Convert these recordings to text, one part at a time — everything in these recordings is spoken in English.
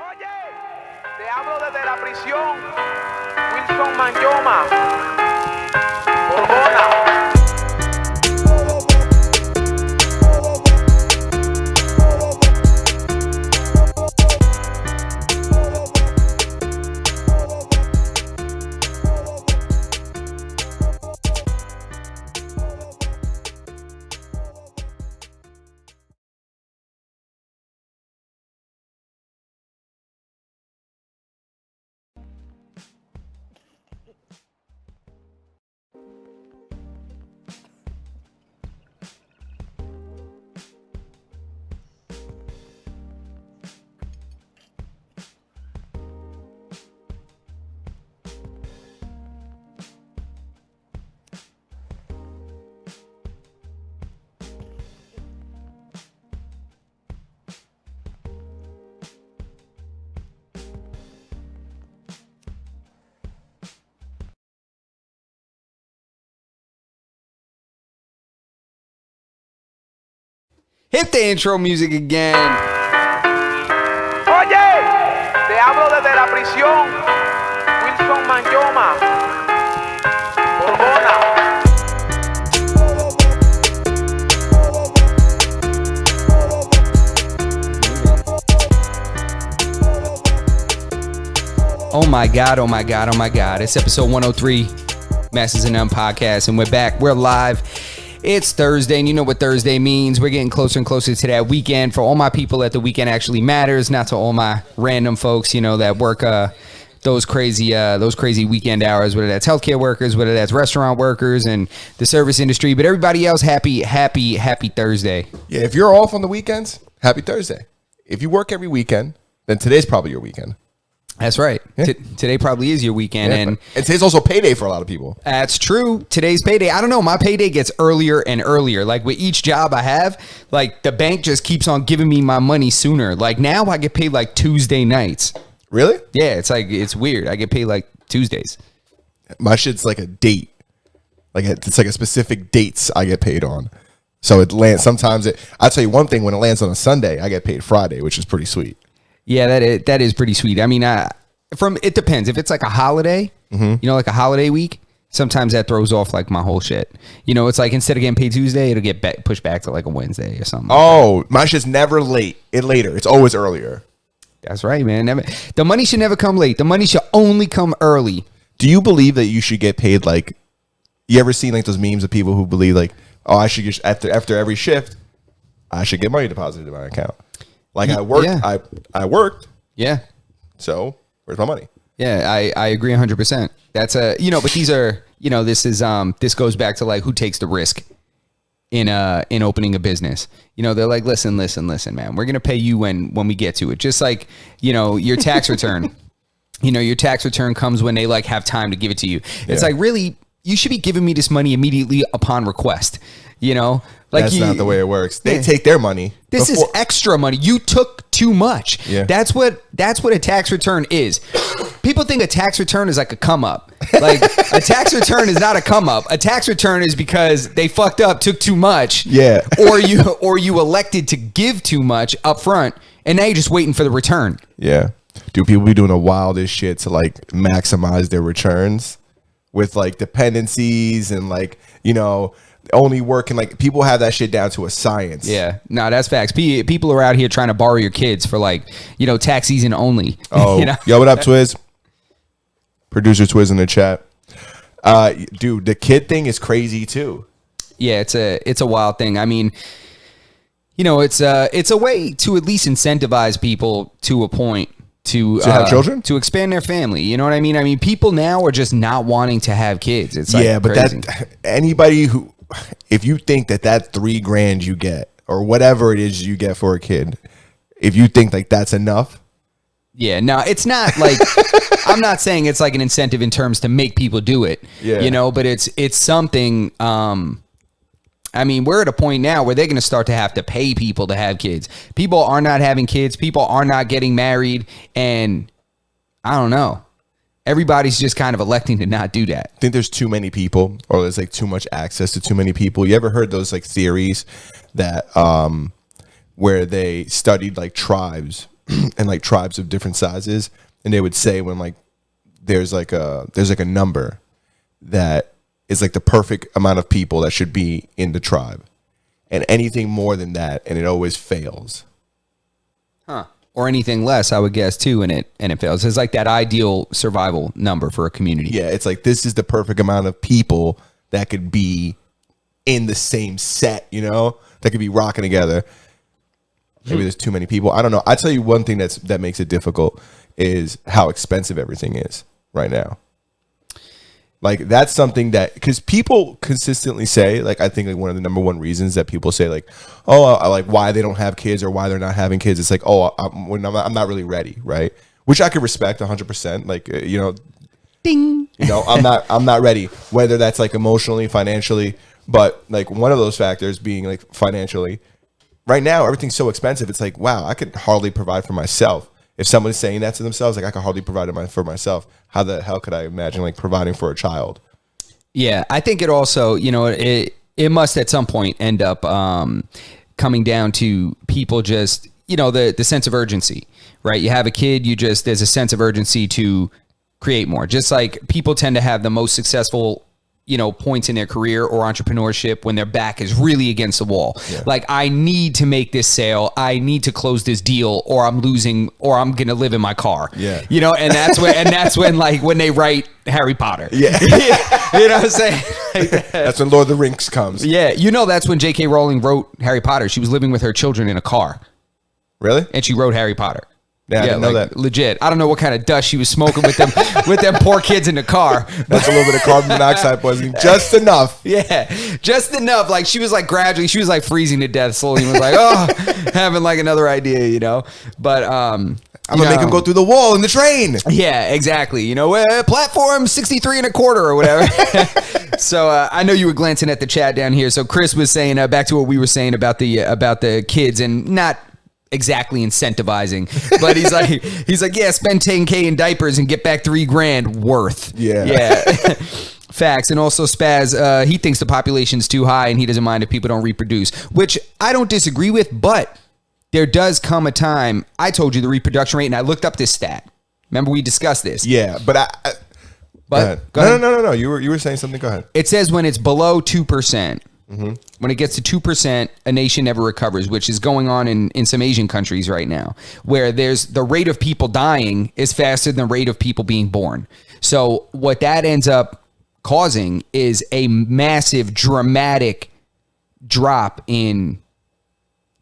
Oye, te hablo desde la prisión. Wilson Manyoma. Borbona. Hit the intro music again. Oye, te hablo desde la prisión. Wilson Manyoma. Borbona. Oh my God, oh my God, oh my God. It's episode 103, Masters and None podcast, and we're back. We're live. It's Thursday, and you know what Thursday means. We're getting closer and closer to that weekend. For all my people that the weekend actually matters, not to all my random folks, you know, that work those crazy weekend hours, whether that's healthcare workers, whether that's restaurant workers and the service industry. But everybody else, happy Thursday. Yeah, if you're off on the weekends, happy Thursday. If you work every weekend, then today's probably your weekend. That's right. Yeah. Today probably is your weekend. Yeah, and today's also payday for a lot of people. That's true. Today's payday. I don't know. My payday gets earlier and earlier. Like with each job I have, like the bank just keeps on giving me my money sooner. Like now I get paid like Tuesday nights. Really? Yeah, it's weird. I get paid like Tuesdays. My shit's like a date. Like it's like a specific dates I get paid on. So it lands sometimes. I'll tell you one thing, when it lands on a Sunday, I get paid Friday, which is pretty sweet. Yeah, that is pretty sweet. I mean, it depends. If it's like a holiday, you know, like a holiday week, sometimes that throws off like my whole shit. You know, it's like instead of getting paid Tuesday, it'll get pushed back to like a Wednesday or something. Oh, my shit's never later. It's always earlier. That's right, man. The money should never come late. The money should only come early. Do you believe that you should get paid like? You ever seen like those memes of people who believe like, oh, I should get after every shift, I should get money deposited in my account. Like I worked, yeah. I worked. Yeah. So where's my money? Yeah, I agree 100%. That's but these are, this goes back to like who takes the risk in opening a business. You know, they're like, listen, man, we're going to pay you when we get to it. Just like, your tax return, your tax return comes when they like have time to give it to you. It's like, really, you should be giving me this money immediately upon request, Like that's not the way it works. They take their money. This is extra money. You took too much. Yeah. That's what a tax return is. People think a tax return is like a come up. Like a tax return is not a come up. A tax return is because they fucked up, took too much. Yeah. or you elected to give too much up front, and now you're just waiting for the return. Yeah. Do people be doing the wildest shit to like maximize their returns with like dependencies and like, only working, like people have that shit down to a science. Yeah, no, that's facts. People are out here trying to borrow your kids for like, tax season only. Oh, yo, what up, Twiz? Producer Twiz in the chat. Dude, the kid thing is crazy too. Yeah, it's a wild thing. I mean, it's a way to at least incentivize people to a point to have children, to expand their family. You know what I mean? I mean, people now are just not wanting to have kids. It's like but crazy. Anybody who, if you think that $3,000 you get or whatever it is you get for a kid, if you think like that's enough. Yeah, no, it's not like, I'm not saying it's like an incentive in terms to make people do it, but it's something, I mean, we're at a point now where they're going to start to have to pay people to have kids. People are not having kids. People are not getting married. And I don't know. Everybody's just kind of electing to not do that. I think there's too many people, or there's like too much access to too many people. You ever heard those like theories that where they studied like tribes and like tribes of different sizes, and they would say when like there's like a number that is like the perfect amount of people that should be in the tribe, and anything more than that, and it always fails. Huh. Or anything less, I would guess too, and it fails. It's like that ideal survival number for a community. Yeah, it's like this is the perfect amount of people that could be in the same set, you know, that could be rocking together. Maybe there's too many people. I don't know. I tell you one thing that makes it difficult is how expensive everything is right now. Like that's something that, because people consistently say, like I think like one of the number one reasons that people say like, oh, I like why they don't have kids or why they're not having kids. It's like, oh, I'm not really ready, right? Which I could respect 100%. Like you know, Ding. you know, I'm not ready. Whether that's like emotionally, financially, but like one of those factors being like financially. Right now, everything's so expensive. It's like, wow, I could hardly provide for myself. If someone's saying that to themselves, like I could hardly provide for myself, how the hell could I imagine like providing for a child? Yeah, I think it also, you know, it must at some point end up coming down to people just, you know, the sense of urgency, right? You have a kid, there's a sense of urgency to create more. Just like people tend to have the most successful, you know, points in their career or entrepreneurship when their back is really against the wall. Yeah. Like, I need to make this sale. I need to close this deal or I'm losing, or I'm going to live in my car. Yeah. You know, and that's when like when they write Harry Potter. Yeah. You know what I'm saying? Like, that's when Lord of the Rings comes. Yeah. You know, that's when J.K. Rowling wrote Harry Potter. She was living with her children in a car. Really? And she wrote Harry Potter. Yeah, I didn't know that. Legit. I don't know what kind of dust she was smoking with them with them poor kids in the car. That's a little bit of carbon monoxide poisoning. Just enough. Yeah. Just enough. Like she was like gradually, she was like freezing to death slowly and was like, oh, having like another idea, you know. But I'm gonna make him go through the wall in the train. Yeah, exactly. You know, platform 63 and a quarter or whatever. So I know you were glancing at the chat down here. So Chris was saying back to what we were saying about the kids and not exactly incentivizing, but he's like, yeah, spend 10K in diapers and get back $3,000 worth. Yeah. Facts. And also Spaz, he thinks the population's too high and he doesn't mind if people don't reproduce, which I don't disagree with, but there does come a time. I told you the reproduction rate and I looked up this stat. Remember we discussed this. Yeah, but go ahead. No. You were saying something. Go ahead. It says when it's below 2%. Mm-hmm. When it gets to 2%, a nation never recovers, which is going on in some Asian countries right now, where there's the rate of people dying is faster than the rate of people being born. So what that ends up causing is a massive, dramatic drop in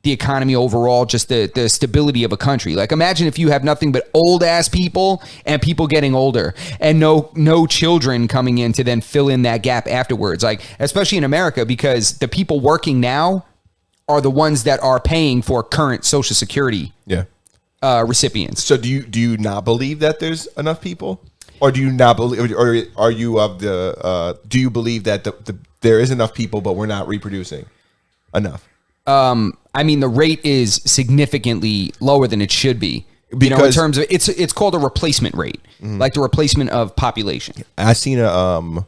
the economy overall, just the stability of a country. Like imagine if you have nothing but old ass people and people getting older and no children coming in to then fill in that gap afterwards. Like especially in America, because the people working now are the ones that are paying for current Social Security recipients. So do you not believe that there's enough people? Or do you not believe, or are you of the, do you believe that there is enough people, but we're not reproducing enough? I mean, the rate is significantly lower than it should be. Because, you know, in terms of it's called a replacement rate, like the replacement of population. I seen an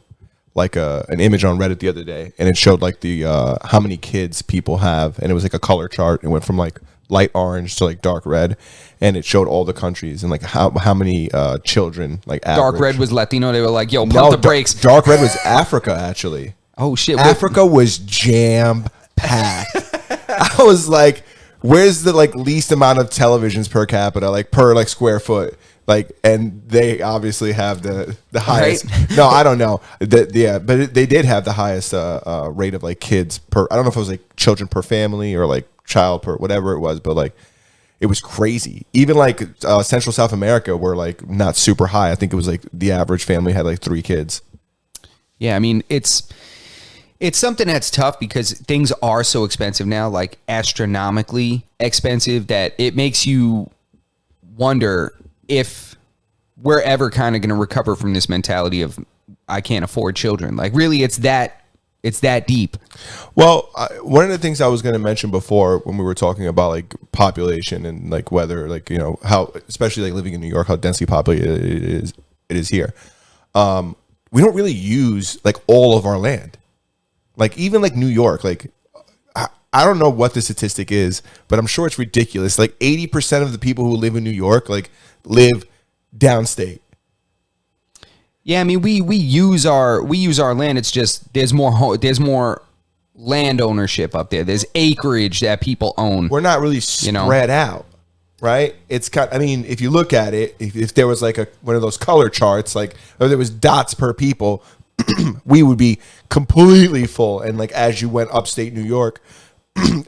image on Reddit the other day, and it showed like the how many kids people have, and it was like a color chart. It went from like light orange to like dark red, and it showed all the countries and like how many children like average. Dark red was Latino. They were like, "Yo, pump the brakes." Dark red was Africa, actually. Oh shit! Africa was jam packed. I was like, where's the like least amount of televisions per capita, like per like square foot, like, and they obviously have the highest. Right? No, I don't know. But they did have the highest rate of like kids per. I don't know if it was like children per family or like child per whatever it was, but like it was crazy. Even like Central South America were like not super high. I think it was like the average family had like 3 kids. Yeah, I mean it's something that's tough because things are so expensive now, like astronomically expensive, that it makes you wonder if we're ever kind of going to recover from this mentality of I can't afford children. Like really, it's that deep. Well, one of the things I was going to mention before when we were talking about like population and like whether like, you know, how, especially like living in New York, how densely populated it is here. We don't really use like all of our land. Like even like New York, like I I don't know what the statistic is, but I'm sure it's ridiculous. Like 80% of the people who live in New York like live downstate. Yeah, I mean we use our land. It's just there's more land ownership up there. There's acreage that people own. We're not really spread out, right? It's kind. I mean, if you look at it, if there was like one of those color charts, like or there was dots per people, we would be completely full. And like as you went upstate New York,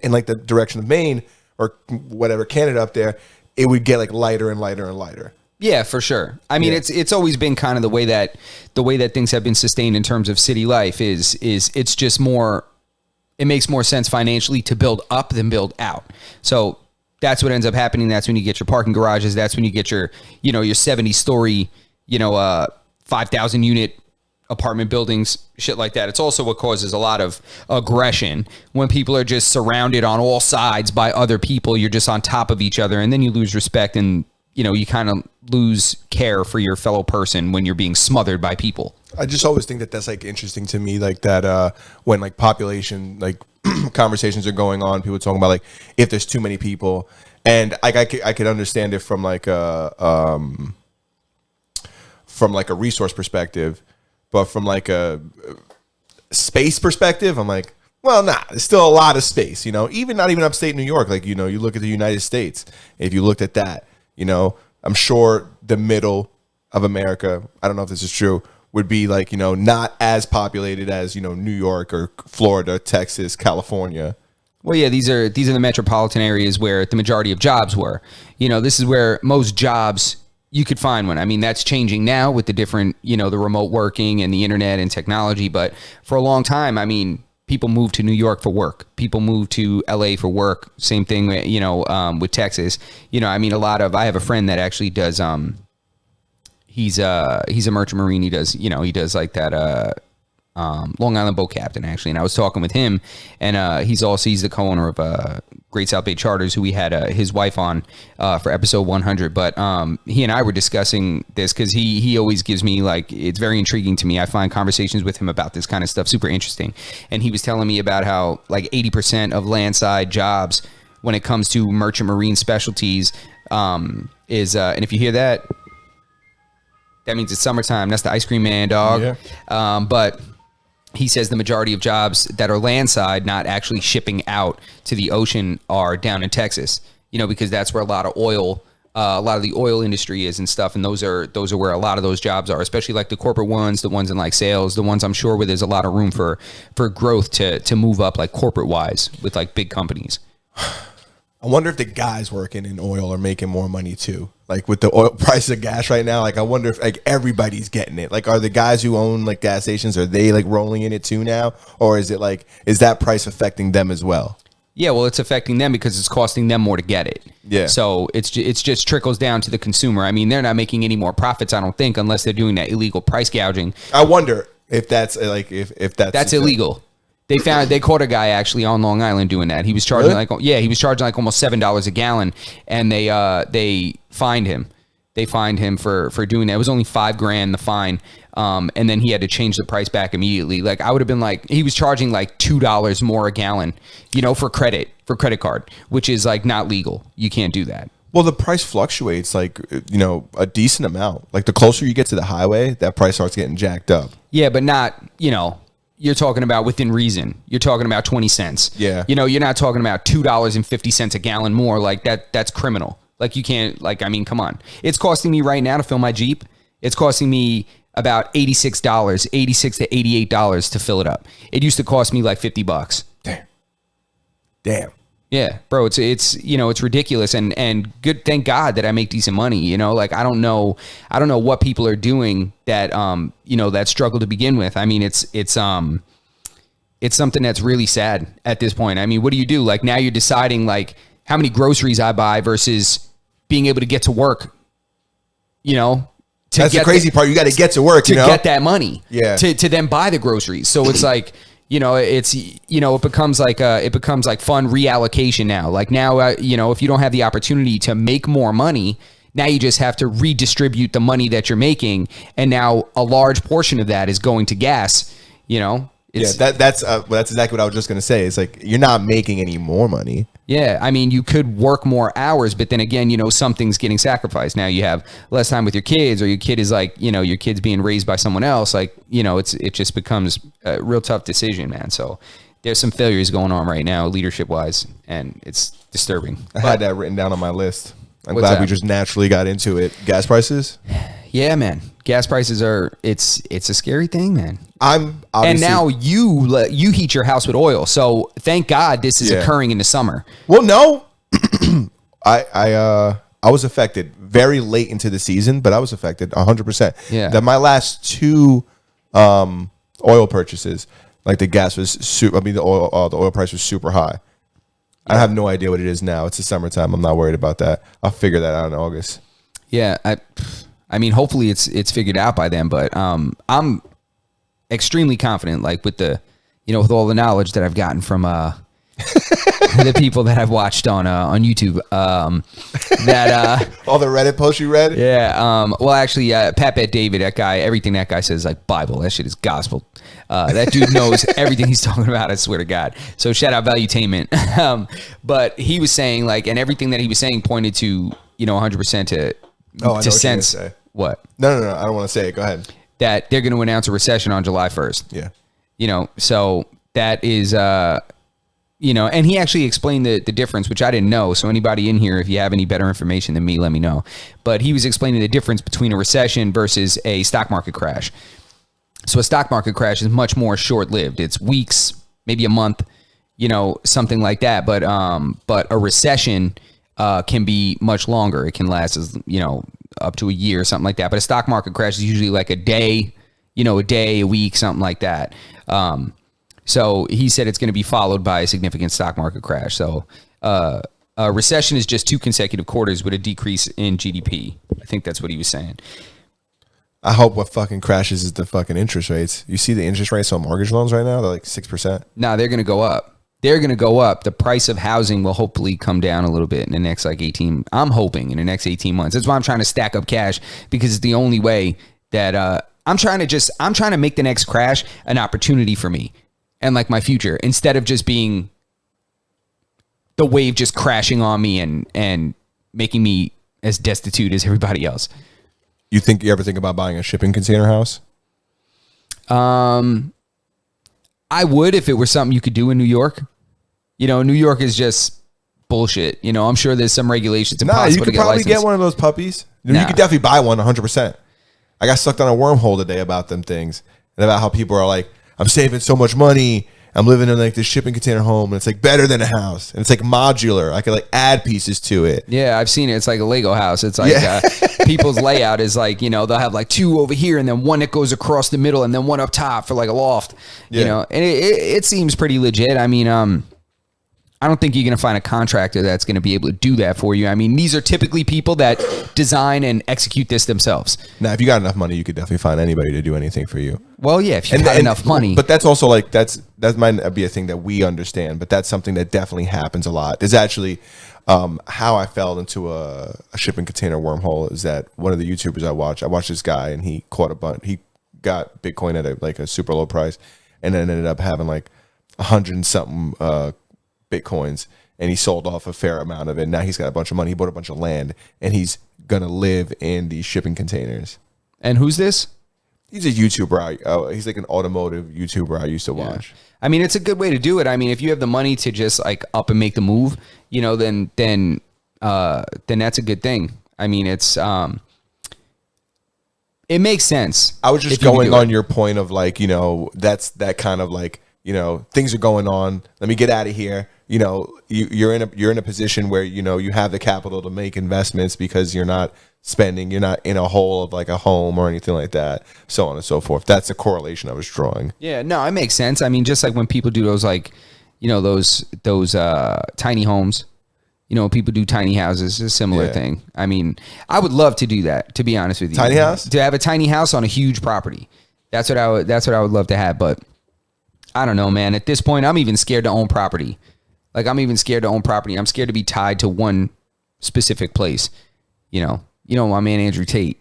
in like the direction of Maine or whatever Canada up there, it would get like lighter and lighter and lighter. Yeah, for sure. I mean, it's always been kind of the way that things have been sustained in terms of city life is it's just more. It makes more sense financially to build up than build out. So that's what ends up happening. That's when you get your parking garages. That's when you get your 70-story, 5,000 unit apartment buildings, shit like that. It's also what causes a lot of aggression when people are just surrounded on all sides by other people. You're just on top of each other, and then you lose respect and you kind of lose care for your fellow person when you're being smothered by people. I just always think that that's like interesting to me, like that when like population like conversations are going on, people talking about like if there's too many people, and I could understand it from like a resource perspective, but from like a space perspective, I'm like, well, there's still a lot of space, even not even upstate New York. Like, you look at the United States, if you looked at that, I'm sure the middle of America, I don't know if this is true, would be like, not as populated as, New York or Florida, Texas, California. Well, yeah, these are the metropolitan areas where the majority of jobs were. This is where most jobs you could find one. I mean, that's changing now with the different, the remote working and the internet and technology. But for a long time, I mean, people moved to New York for work. People moved to LA for work. Same thing, with Texas. I have a friend that actually does, he's a merchant marine. He does like that, Long Island boat captain actually. And I was talking with him, and he's the co-owner of Great South Bay Charters, who we had his wife on for episode 100. But he and I were discussing this because he always gives me, like, it's very intriguing to me. I find conversations with him about this kind of stuff super interesting. And he was telling me about how like 80% of landside jobs when it comes to merchant marine specialties is and if you hear that means it's summertime. That's the ice cream man, dog. Yeah. But he says the majority of jobs that are landside, not actually shipping out to the ocean, are down in Texas, because that's where a lot of the oil industry is and stuff. And those are where a lot of those jobs are, especially like the corporate ones, the ones in like sales, the ones I'm sure where there's a lot of room for growth to move up, like corporate wise with like big companies. I wonder if the guys working in oil are making more money too. Like with the oil price of gas right now, like I wonder if like everybody's getting it. Like, are the guys who own like gas stations, are they like rolling in it too now? Or is it like, is that price affecting them as well? Yeah, well, it's affecting them because it's costing them more to get it. Yeah. So it's just trickles down to the consumer. I mean, they're not making any more profits, I don't think, unless they're doing that illegal price gouging. I wonder if that's like, if that's illegal. They caught a guy actually on Long Island doing that. He was charging he was charging like almost $7 a gallon, and they fined him. They fined him for doing that. It was only $5,000 the fine, and then he had to change the price back immediately. Like I would have been like, he was charging like $2 more a gallon, for credit card, which is like not legal. You can't do that. Well, the price fluctuates like, a decent amount. Like the closer you get to the highway, that price starts getting jacked up. Yeah, but not, you're talking about within reason. You're talking about 20 cents. Yeah. You're not talking about $2.50 a gallon more. Like that's criminal. Like you can't, like, I mean, come on. It's costing me right now to fill my Jeep. It's costing me about $86 to $88 to fill it up. It used to cost me like $50. Damn. Yeah, bro, it's ridiculous, and good. Thank God that I make decent money. Like I don't know what people are doing that that struggle to begin with. I mean, it's something that's really sad at this point. I mean, what do you do? Like now you're deciding like how many groceries I buy versus being able to get to work. That's the crazy part. You got to get to work to get that money. Yeah. To then buy the groceries. So it's like. It becomes like fun reallocation now. Like now, if you don't have the opportunity to make more money, now you just have to redistribute the money that you're making. And now a large portion of that is going to gas, That's exactly what I was just gonna say. It's like you're not making any more money. Yeah, I mean, you could work more hours, but then again, something's getting sacrificed. Now you have less time with your kids, or your kid is like, your kid's being raised by someone else. Like, it just becomes a real tough decision, man. So there's some failures going on right now, leadership wise, and it's disturbing. I had that written down on my list. I'm glad we just naturally got into it. Gas prices. Yeah, man. Gas prices it's a scary thing, man. And now you heat your house with oil. So thank God this is occurring in the summer. Well, no, I was affected very late into the season, but I was affected 100%. Yeah. That my last two oil purchases, like the gas was the oil price was super high. I have no idea what it is now. It's the summertime. I'm not worried about that. I'll figure that out in August. Yeah, I mean, hopefully it's figured out by then. But I'm extremely confident, like with with all the knowledge that I've gotten from the people that I've watched on YouTube. That all the Reddit posts you read. Yeah. Well, actually, Pat Bet David, that guy, everything that guy says is like Bible. That shit is gospel. That dude knows everything he's talking about. I swear to God. So shout out Valuetainment. But he was saying and everything that he was saying pointed to 100% to sense. What? No. I don't want to say it. Go ahead. That they're going to announce a recession on July 1st. Yeah. So that is, and he actually explained the difference, which I didn't know. So anybody in here, if you have any better information than me, let me know. But he was explaining the difference between a recession versus a stock market crash. So a stock market crash is much more short-lived. It's weeks, maybe a month, something like that. But a recession can be much longer. It can last up to a year or something like that. But a stock market crash is usually like a day, a week, something like that. So he said it's going to be followed by a significant stock market crash. So a recession is just 2 consecutive quarters with a decrease in GDP. I think that's what he was saying. I hope what fucking crashes is the fucking interest rates. You see the interest rates on mortgage loans right now? They're like 6%. No, they're going to go up. They're going to go up. The price of housing will hopefully come down a little bit in the next 18. I'm hoping in the next 18 months. That's why I'm trying to stack up cash, because it's the only way that I'm trying to make the next crash an opportunity for me and like my future, instead of just being the wave just crashing on me and making me as destitute as everybody else. You ever think about buying a shipping container house? I would, if it were something you could do in New York. New York is just bullshit. I'm sure there's some regulations. You could probably get one of those puppies. You could definitely buy one 100%. I got sucked on a wormhole today about them things, and about how people are like, I'm saving so much money. I'm living in like this shipping container home, and it's like better than a house, and it's like modular. I could like add pieces to it. Yeah, I've seen it. It's like a Lego house. It's like people's layout is like, they'll have like 2 over here, and then one that goes across the middle, and then one up top for like a loft. And it seems pretty legit. I mean, I don't think you're going to find a contractor that's going to be able to do that for you. I mean, these are typically people that design and execute this themselves. Now, if you got enough money, you could definitely find anybody to do anything for you. Well, yeah, if you got enough money. But that's also like, that might not be a thing that we understand, but that's something that definitely happens a lot. There's actually, how I fell into a shipping container wormhole is that one of the YouTubers I watched this guy, and he caught a bunch. He got Bitcoin at a super low price, and then ended up having like 100 and something Bitcoins, and he sold off a fair amount of it. Now he's got a bunch of money. He bought a bunch of land, and he's gonna live in these shipping containers. And who's this? He's a YouTuber. He's like an automotive YouTuber I used to watch. I mean, it's a good way to do it. I mean, if you have the money to just like up and make the move, then that's a good thing. I mean, it's it makes sense. I was just going on your point of like, that's that kind of like, things are going on. Let me get out of here. You're in a position where you have the capital to make investments because you're not spending. You're not in a hole of like a home or anything like that. So on and so forth. That's the correlation I was drawing. Yeah, no, it makes sense. I mean, just like when people do those like, those tiny homes. People do tiny houses. It's a similar thing. I mean, I would love to do that. To be honest with you, tiny house, to have a tiny house on a huge property. That's what I would love to have, but. I don't know, man. At this point, I'm even scared to own property. Like, I'm even scared to own property. I'm scared to be tied to one specific place. My man Andrew Tate.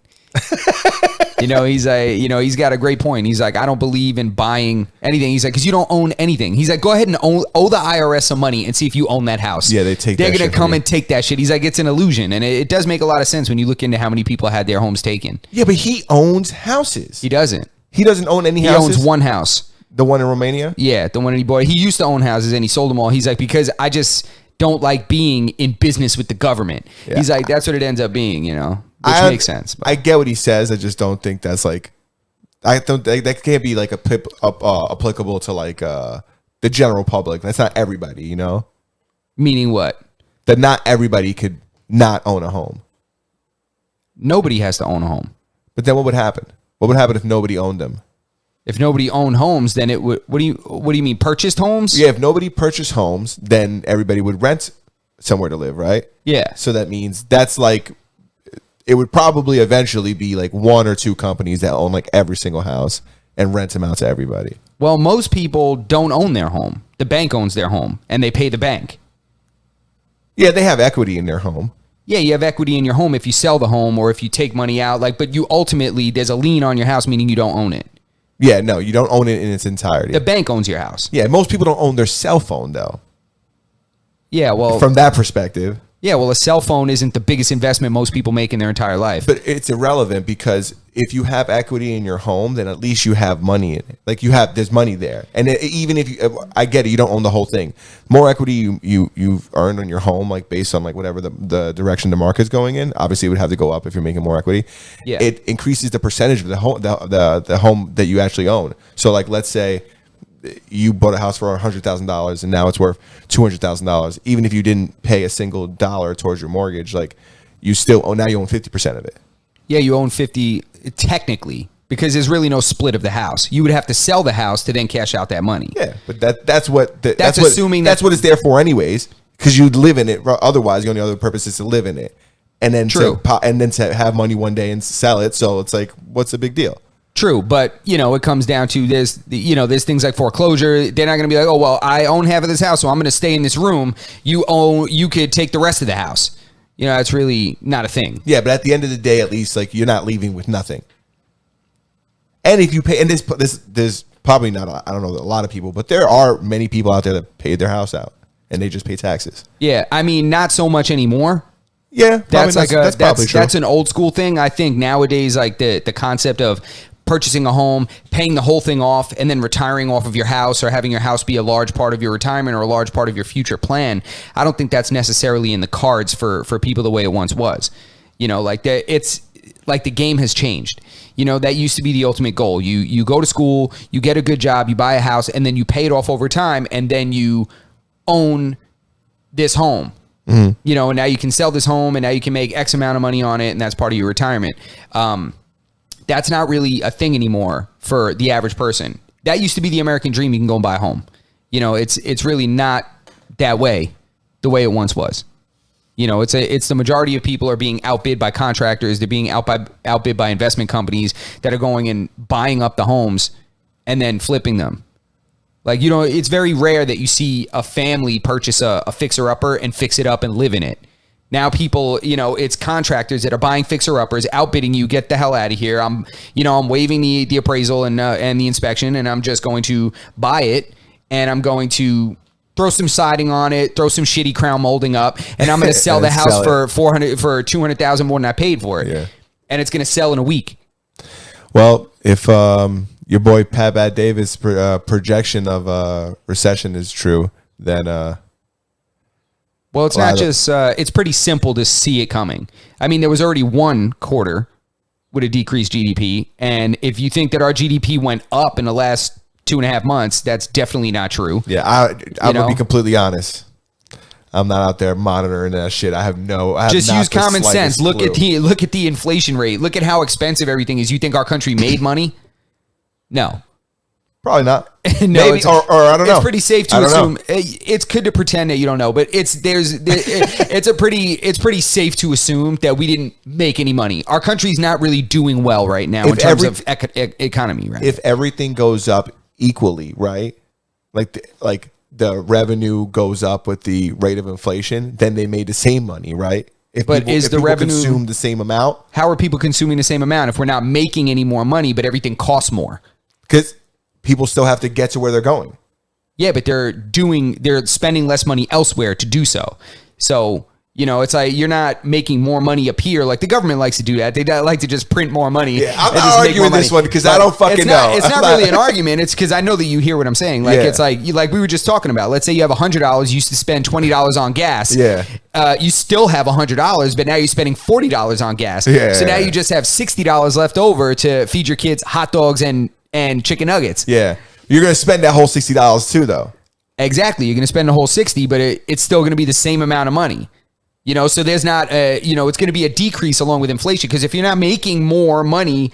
He's like, he's got a great point. He's like, I don't believe in buying anything. He's like, because you don't own anything. He's like, go ahead and owe the IRS some money and see if you own that house. Yeah, they're going to come and take that shit. He's like, it's an illusion. And it does make a lot of sense when you look into how many people had their homes taken. Yeah, but he owns houses. He doesn't. He doesn't own any houses? He owns one house. The one in Romania? Yeah, the one he bought. He used to own houses and he sold them all. He's like, because I just don't like being in business with the government. Yeah. He's like, that's what it ends up being, which makes sense. But. I get what he says. I just don't think that's like, I don't that can't be like applicable to like the general public. That's not everybody, Meaning what? That not everybody could not own a home. Nobody has to own a home. But then what would happen? What would happen if nobody owned them? If nobody owned homes, then it would. What do you mean? Purchased homes? Yeah, if nobody purchased homes, then everybody would rent somewhere to live, right? Yeah. So that means that's like, it would probably eventually be like one or two companies that own like every single house and rent them out to everybody. Well, most people don't own their home. The bank owns their home, and they pay the bank. Yeah, they have equity in their home. Yeah, you have equity in your home if you sell the home or if you take money out. But you ultimately, there's a lien on your house, meaning you don't own it. Yeah, no, you don't own it in its entirety. The bank owns your house. Yeah, most people don't own their cell phone, though. Yeah, well... From that perspective. Yeah, well, a cell phone isn't the biggest investment most people make in their entire life. But it's irrelevant because if you have equity in your home, then at least you have money in it. Like there's money there. And even if I get it, you don't own the whole thing. More equity you've earned on your home, like based on like whatever the direction the market's going in, obviously it would have to go up if you're making more equity. Yeah. It increases the percentage of the home, the home that you actually own. So like, let's say you bought a house for $100,000 and now it's worth $200,000. Even if you didn't pay a single dollar towards your mortgage, like you still own, now you own 50% of it. Yeah, you own 50 technically because there's really no split of the house. You would have to sell the house to then cash out that money. Yeah, but that's what assuming that's what it's there for anyways, because you live in it. Otherwise, the only other purpose is to live in it, and then to have money one day and sell it. So it's like, what's the big deal? True, but it comes down to there's things like foreclosure. They're not going to be like, oh well, I own half of this house, so I'm going to stay in this room. You could take the rest of the house. That's really not a thing. Yeah, but at the end of the day, at least like you're not leaving with nothing. And if you pay, and there's probably not, I don't know, a lot of people, but there are many people out there that paid their house out and they just pay taxes. Yeah, I mean, not so much anymore. Yeah, that's an old school thing. I think nowadays, like the concept of purchasing a home, paying the whole thing off, and then retiring off of your house or having your house be a large part of your retirement or a large part of your future plan. I don't think that's necessarily in the cards for people the way it once was. It's like the game has changed. That used to be the ultimate goal. You go to school, you get a good job, you buy a house, and then you pay it off over time, and then you own this home. Mm-hmm. And now you can sell this home, and now you can make X amount of money on it, and that's part of your retirement. That's not really a thing anymore for the average person. That used to be the American dream. You can go and buy a home. It's really not that way, the way it once was. It's the majority of people are being outbid by contractors. They're being outbid by investment companies that are going and buying up the homes and then flipping them. Like, it's very rare that you see a family purchase a fixer-upper and fix it up and live in it. Now people, it's contractors that are buying fixer-uppers, outbidding you, get the hell out of here. I'm waiving the appraisal and the inspection, and I'm just going to buy it, and I'm going to throw some siding on it, throw some shitty crown molding up, and I'm going to sell the house for $200,000 more than I paid for it. Yeah. And it's going to sell in a week. Well, if your boy Pat Bat Davis' projection of recession is true, then well, it's not just, it's pretty simple to see it coming. I mean, there was already one quarter with a decreased GDP. And if you think that our GDP went up in the last 2.5 months, that's definitely not true. Yeah, I'm going to be completely honest. I'm not out there monitoring that shit. Just use common sense. Look at the inflation rate. Look at how expensive everything is. You think our country made money? No. Probably not. No, maybe, or I don't know. It's pretty safe to assume. It's good to pretend that you don't know, but it's pretty safe to assume that we didn't make any money. Our country's not really doing well right now in terms of economy. Right? If everything goes up equally, right? Like the revenue goes up with the rate of inflation, then they made the same money, right? If But people, is if the people revenue consume the same amount? How are people consuming the same amount if we're not making any more money, but everything costs more? Because people still have to get to where they're going. Yeah, but they're spending less money elsewhere to do so. So, you know, it's like you're not making more money up here. Like the government likes to do that. They like to just print more money. Yeah, I'm and not just make arguing more this money. one because I don't fucking know. It's not really an argument. It's because I know that you hear what I'm saying. Like it's like we were just talking about. Let's say you have $100. You used to spend $20 on gas. Yeah. You still have $100, but now you're spending $40 on gas. Yeah. So now you just have $60 left over to feed your kids hot dogs and chicken nuggets. Yeah. You're going to spend that whole $60 too, though. Exactly. You're going to spend the whole 60, but it's still going to be the same amount of money. You know, so there's not it's going to be a decrease along with inflation, because if you're not making more money,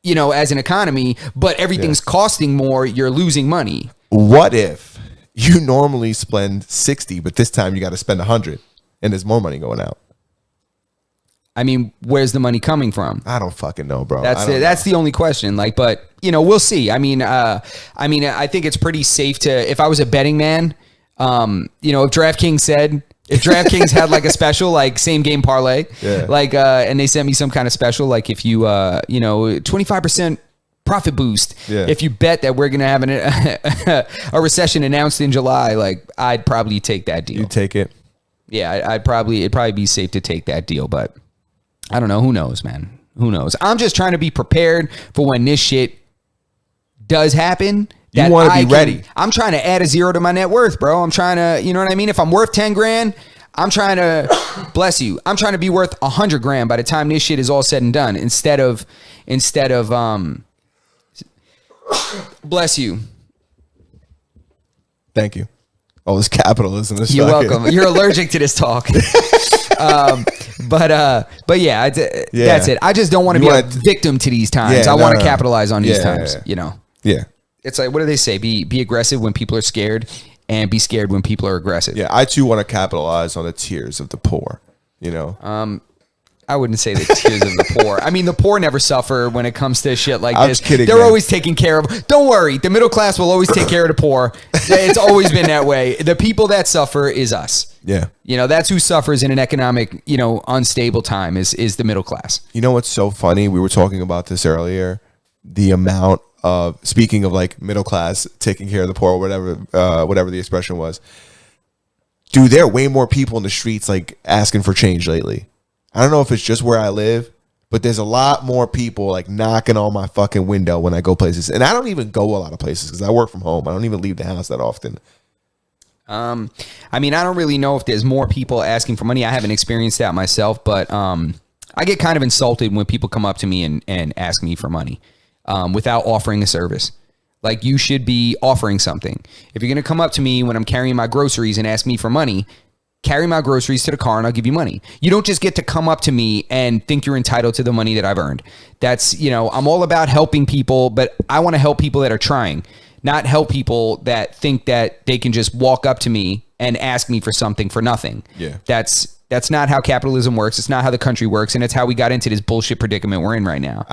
you know, as an economy, but everything's costing more, you're losing money. What if you normally spend 60, but this time you got to spend 100 and there's more money going out? I mean, where's the money coming from? I don't fucking know, bro. That's the only question. Like, but you know, we'll see. I mean, I think it's pretty safe to. If I was a betting man, you know, if DraftKings had like a special, like same game parlay, like, and they sent me some kind of special, like if you, 25% profit boost. Yeah. If you bet that we're gonna have a recession announced in July, like I'd probably take that deal. You take it. Yeah, it'd probably be safe to take that deal, but. I don't know. Who knows, man? Who knows? I'm just trying to be prepared for when this shit does happen. You want to be ready. I'm trying to add a zero to my net worth, bro. I'm trying to, you know what I mean? If I'm worth 10 grand, I'm trying to, bless you, I'm trying to be worth 100 grand by the time this shit is all said and done. Instead of, bless you. Thank you. Oh, this capitalism. You're welcome. You're allergic to this talk. But yeah, that's it. I just don't want to be a victim to these times. I want to capitalize on these times. You know. Yeah. It's like, what do they say? Be aggressive when people are scared, and be scared when people are aggressive. Yeah, I too want to capitalize on the tears of the poor. You know. I wouldn't say the tears of the poor. I mean, the poor never suffer when it comes to shit like this. Kidding, They're always taken care of. Don't worry. The middle class will always take care of the poor. It's always been that way. The people that suffer is us. Yeah. You know, that's who suffers in an economic, unstable time is the middle class. You know what's so funny? We were talking about this earlier. The amount of, speaking of like middle class taking care of the poor, or whatever the expression was. Dude, there are way more people in the streets like asking for change lately. I don't know if it's just where I live, but there's a lot more people like knocking on my fucking window when I go places. And I don't even go a lot of places because I work from home. I don't even leave the house that often. I mean, I don't really know if there's more people asking for money. I haven't experienced that myself, but I get kind of insulted when people come up to me and ask me for money without offering a service. Like, you should be offering something. If you're going to come up to me when I'm carrying my groceries and ask me for money, carry my groceries to the car and I'll give you money. You don't just get to come up to me and think you're entitled to the money that I've earned. That's, I'm all about helping people, but I want to help people that are trying, not help people that think that they can just walk up to me and ask me for something for nothing. Yeah. That's not how capitalism works. It's not how the country works. And it's how we got into this bullshit predicament we're in right now.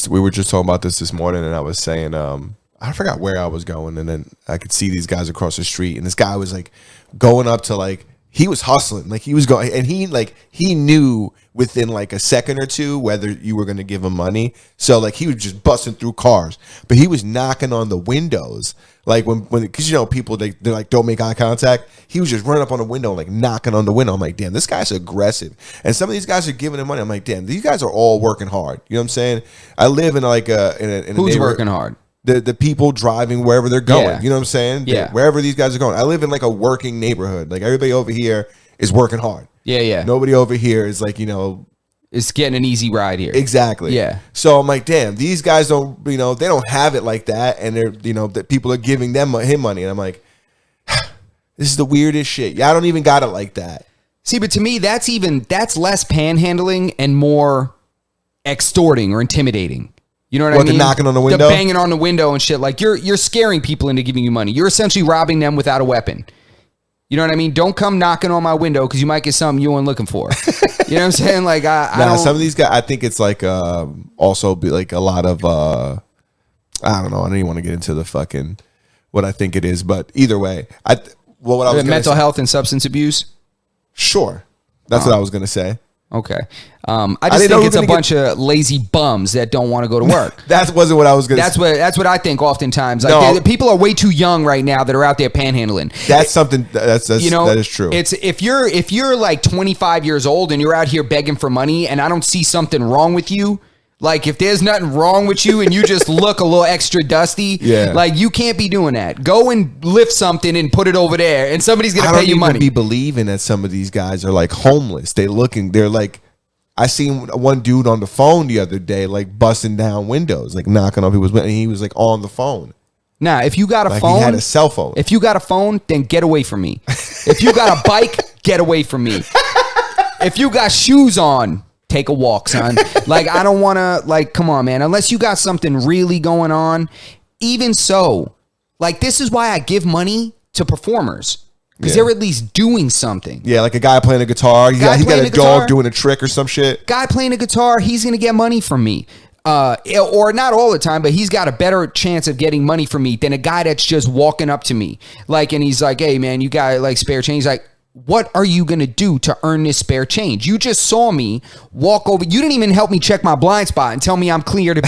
We were just talking about this morning, and I was saying, I forgot where I was going. And then I could see these guys across the street, and this guy was like going up to like, he was hustling, like he was going, and he knew within like a second or two whether you were going to give him money. So like he was just busting through cars, but he was knocking on the windows, like when because people they're like, don't make eye contact. He was just running up on the window, like knocking on the window. I'm like, damn, this guy's aggressive. And some of these guys are giving him money. I'm like, damn, these guys are all working hard. You know what I'm saying? I live in like in a who's working hard? The people driving wherever they're going. Yeah. You know what I'm saying? Yeah. Wherever these guys are going. I live in like a working neighborhood. Like everybody over here is working hard. Yeah, yeah. Nobody over here is like, it's getting an easy ride here. Exactly. Yeah. So I'm like, damn, these guys don't, they don't have it like that. And they're, that people are giving him money. And I'm like, this is the weirdest shit. Yeah, I don't even got it like that. See, but to me, that's less panhandling and more extorting or intimidating. You know what I mean? The knocking on the window? The banging on the window and shit. Like, you're scaring people into giving you money. You're essentially robbing them without a weapon. You know what I mean? Don't come knocking on my window because you might get something you weren't looking for. You know what I'm saying? Like, I don't... Some of these guys, I think it's like also be like a lot of, I don't know. I don't even want to get into the fucking, what I think it is. But either way, what I was mental health and substance abuse? Sure. That's what I was going to say. Okay. I just think it's a bunch of lazy bums that don't want to go to work. That wasn't what I was going to say. That's what I think oftentimes. Like people are way too young right now that are out there panhandling. That's something that is true. It's if you're like 25 years old and you're out here begging for money and I don't see something wrong with you, like if there's nothing wrong with you and you just look a little extra dusty, like you can't be doing that. Go and lift something and put it over there and somebody's going to pay you money. I don't even be believing that some of these guys are like homeless. They're like, I seen one dude on the phone the other day, like busting down windows, like knocking on people's windows, and he was like on the phone. Nah, if you got a phone, he had a cell phone. If you got a phone, then get away from me. If you got a bike, get away from me. If you got shoes on, take a walk, son. Like, I don't want to, like, come on, man. Unless you got something really going on. Even so, like, this is why I give money to performers. Because they're at least doing something. Yeah, like a guy playing a guitar. He got a dog doing a trick or some shit. Guy playing a guitar, he's going to get money from me. Or not all the time, but he's got a better chance of getting money from me than a guy that's just walking up to me. Like, and he's like, hey, man, you got like spare change? He's like, what are you going to do to earn this spare change? You just saw me walk over. You didn't even help me check my blind spot and tell me I'm clear to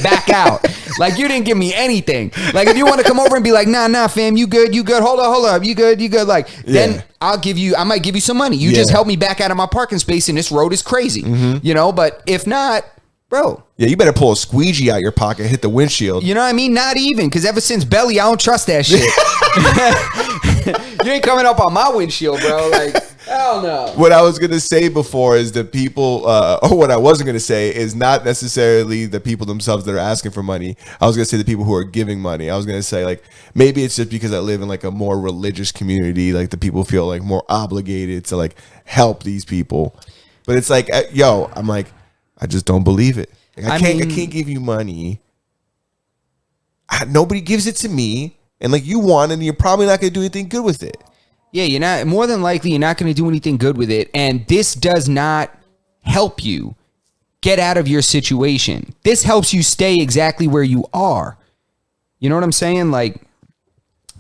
back out. Like, you didn't give me anything. Like, if you want to come over and be like, nah, fam, you good. Hold up. You good. Like, then I might give you some money. You just help me back out of my parking space and this road is crazy, you know? But if not, bro. Yeah, you better pull a squeegee out your pocket and hit the windshield. You know what I mean? Not even, because ever since Belly, I don't trust that shit. You ain't coming up on my windshield, bro. Like, hell no. What I was going to say before is the people, or what I wasn't going to say is not necessarily the people themselves that are asking for money. I was going to say the people who are giving money. I was going to say, like, maybe it's just because I live in, like, a more religious community. Like, the people feel, like, more obligated to, like, help these people. But it's like, yo, I'm like, I just don't believe it. Like, I can't give you money. Nobody gives it to me. And like you want, and you're probably not going to do anything good with it. Yeah, you're not. More than likely, you're not going to do anything good with it. And this does not help you get out of your situation. This helps you stay exactly where you are. You know what I'm saying? Like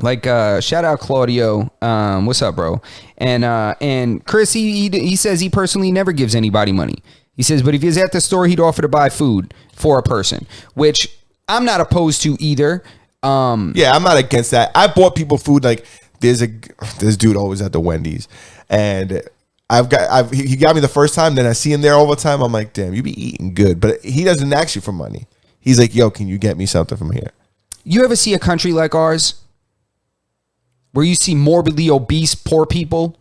shout out Claudio. What's up, bro? And Chris, he says he personally never gives anybody money. He says, but if he's at the store, he'd offer to buy food for a person, which I'm not opposed to either. Yeah, I'm not against that. I bought people food. Like this dude always at the Wendy's, and he got me the first time. Then I see him there all the time. I'm like, damn, you be eating good, but he doesn't ask you for money. He's like, yo, can you get me something from here? You ever see a country like ours where you see morbidly obese poor people?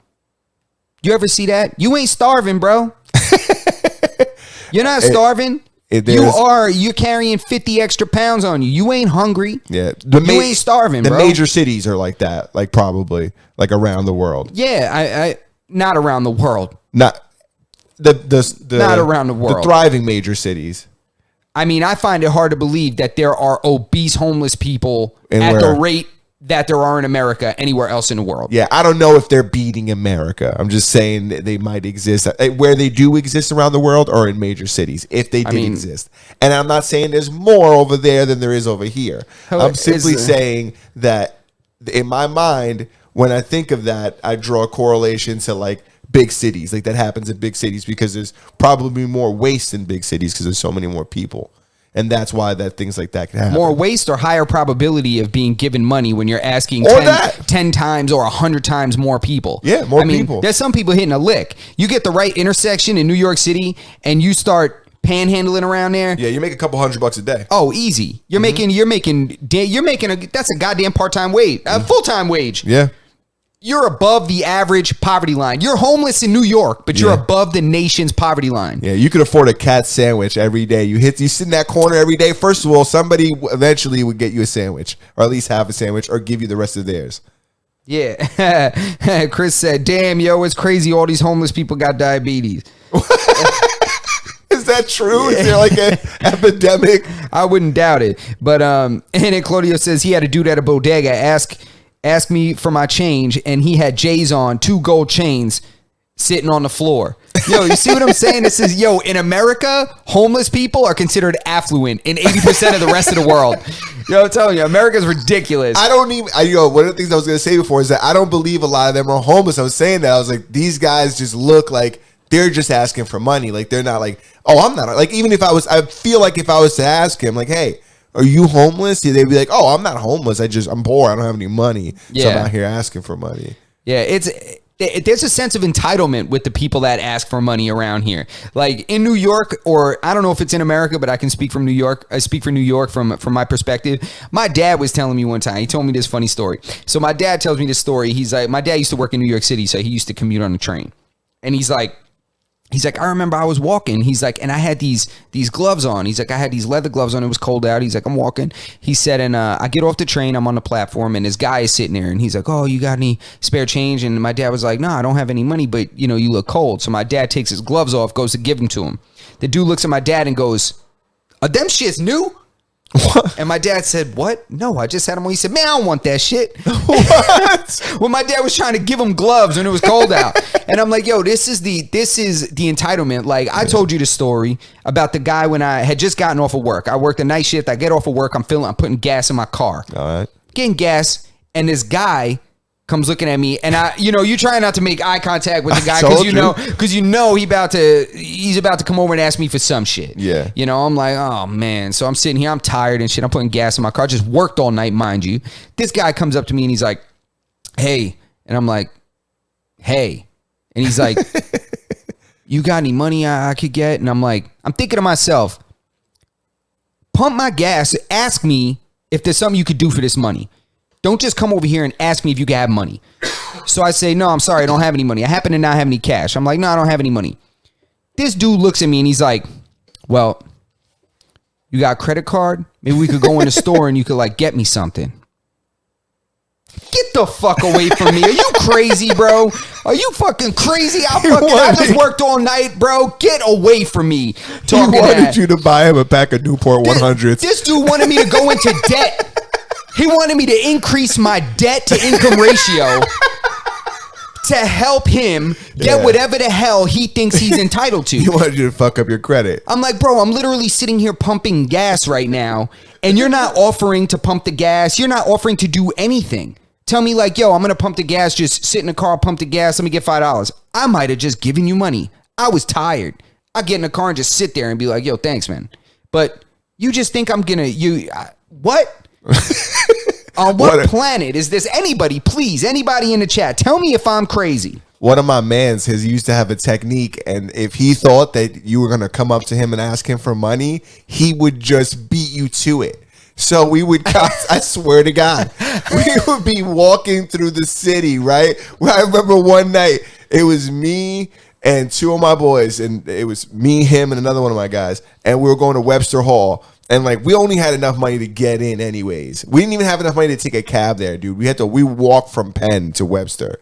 You ever see that? You ain't starving, bro. You're not starving. You're carrying 50 extra pounds on you. You ain't hungry. Yeah. You ain't starving, bro. The major cities are like that, like probably like around the world. Yeah, I not around the world. Not around the world. The thriving major cities. I mean, I find it hard to believe that there are obese homeless people at the rate that there are in America anywhere else in the world. Yeah, I don't know if they're beating America. I'm just saying that they might exist. Where they do exist around the world or in major cities, if they did exist. And I'm not saying there's more over there than there is over here. I'm simply saying that in my mind, when I think of that, I draw a correlation to like big cities. Like that happens in big cities because there's probably more waste in big cities because there's so many more people. And that's why things like that can happen. More waste or higher probability of being given money when you're asking 10 times or 100 times more people. Yeah, more people. There's some people hitting a lick. You get the right intersection in New York City and you start panhandling around there. Yeah, you make a couple $100 a day. Oh, easy. You're making that's a goddamn part-time wage, a full-time wage. Yeah. You're above the average poverty line. You're homeless in New York, but you're above the nation's poverty line. Yeah, you could afford a cat sandwich every day. You sit in that corner every day. First of all, somebody eventually would get you a sandwich, or at least half a sandwich, or give you the rest of theirs. Yeah. Chris said, damn, yo, it's crazy. All these homeless people got diabetes. Is that true? Is there like an epidemic? I wouldn't doubt it. But and then Claudio says he had a dude at a bodega ask me for my change, and he had J's on, 2 gold chains sitting on the floor. Yo, you see what I'm saying? This is, in America, homeless people are considered affluent in 80% of the rest of the world. Yo, I'm telling you, America's ridiculous. One of the things I was going to say before is that I don't believe a lot of them are homeless. I was saying that. I was like, these guys just look like they're just asking for money. Like they're not like, oh, I'm not like, even if I feel like if I was to ask him like, hey, are you homeless? They'd be like, oh, I'm not homeless. I'm poor. I don't have any money. So I'm out here asking for money. Yeah, there's a sense of entitlement with the people that ask for money around here. Like in New York, or I don't know if it's in America, but I can speak from New York. I speak for New York from my perspective. My dad was telling me one time, he told me this funny story. So my dad tells me this story. He's like, my dad used to work in New York City, so he used to commute on the train. And he's like, I remember I was walking. He's like, and I had these gloves on. He's like, I had these leather gloves on. It was cold out. He's like, I'm walking. He said, and I get off the train. I'm on the platform, and this guy is sitting there, and he's like, oh, you got any spare change? And my dad was like, no, I don't have any money, but you look cold. So my dad takes his gloves off, goes to give them to him. The dude looks at my dad and goes, are them shits new? What? And my dad said, what? No, I just had them on. He said, man, I don't want that shit. What? Well, my dad was trying to give him gloves when it was cold out. And I'm like, yo, this is the entitlement. Like I told you the story about the guy when I had just gotten off of work. I worked a night shift. I get off of work. I'm putting gas in my car. All right. Getting gas. And this guy comes looking at me, and you try not to make eye contact with the guy because he's about to come over and ask me for some shit. Yeah. I'm like, oh man. So I'm sitting here, I'm tired and shit. I'm putting gas in my car. Just worked all night, mind you. This guy comes up to me and he's like, hey. And I'm like, hey. And he's like, you got any money I could get? And I'm like, I'm thinking to myself, pump my gas. Ask me if there's something you could do for this money. Don't just come over here and ask me if you can have money. So I say, no, I'm sorry, I don't have any money. I happen to not have any cash. I'm like, no, I don't have any money. This dude looks at me and he's like, well, you got a credit card? Maybe we could go in the store and you could like get me something. Get the fuck away from me. Are you crazy, bro? Are you fucking crazy? I just worked all night, bro. Get away from me. He wanted you to buy him a pack of Newport 100s. This dude wanted me to go into debt. He wanted me to increase my debt to income ratio to help him get whatever the hell he thinks he's entitled to. He wanted you to fuck up your credit. I'm like, bro, I'm literally sitting here pumping gas right now, and you're not offering to pump the gas. You're not offering to do anything. Tell me like, yo, I'm going to pump the gas. Just sit in the car, pump the gas. Let me get $5. I might have just given you money. I was tired. I get in the car and just sit there and be like, yo, thanks, man. But you just think I'm going to, what? On what planet is this? Anybody in the chat, tell me if I'm crazy. One of my mans used to have a technique, and if he thought that you were going to come up to him and ask him for money, he would just beat you to it. So we would, I swear to God, we would be walking through the city, right? Well, I remember one night, it was me and two of my boys, and it was me, him, and another one of my guys, and we were going to Webster Hall. And like we only had enough money to get in anyways. We didn't even have enough money to take a cab there, dude. We walked from Penn to Webster.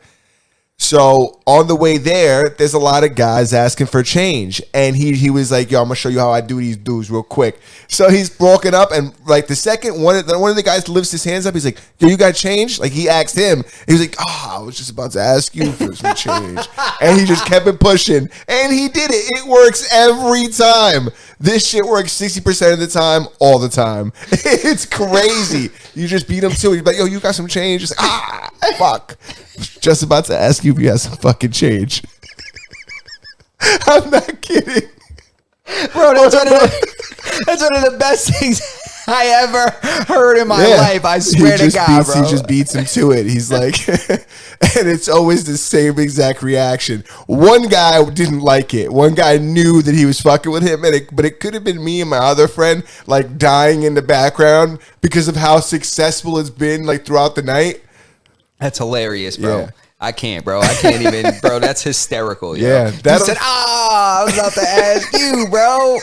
So on the way there, there's a lot of guys asking for change. And he was like, yo, I'm gonna show you how I do these dudes real quick. So he's walking up, and like the second one of the guys lifts his hands up, he's like, yo, you got change? Like he asked him. He was like, I was just about to ask you for some change. And he just kept it pushing. And he did it. It works every time. This shit works 60% of the time, all the time. It's crazy. You just beat him to it. You're like, yo, you got some change? Just fuck. Just about to ask you if you have some fucking change. I'm not kidding. Bro, that's one of the best things I ever heard in my life. I swear to God, bro. He just beats him to it. He's like, and it's always the same exact reaction. One guy didn't like it. One guy knew that he was fucking with him, but it could have been me and my other friend, like dying in the background because of how successful it's been, like throughout the night. That's hilarious, bro. Yeah. I can't, bro. I can't even, bro. That's hysterical. Yeah. He said, I was about to ask you, bro.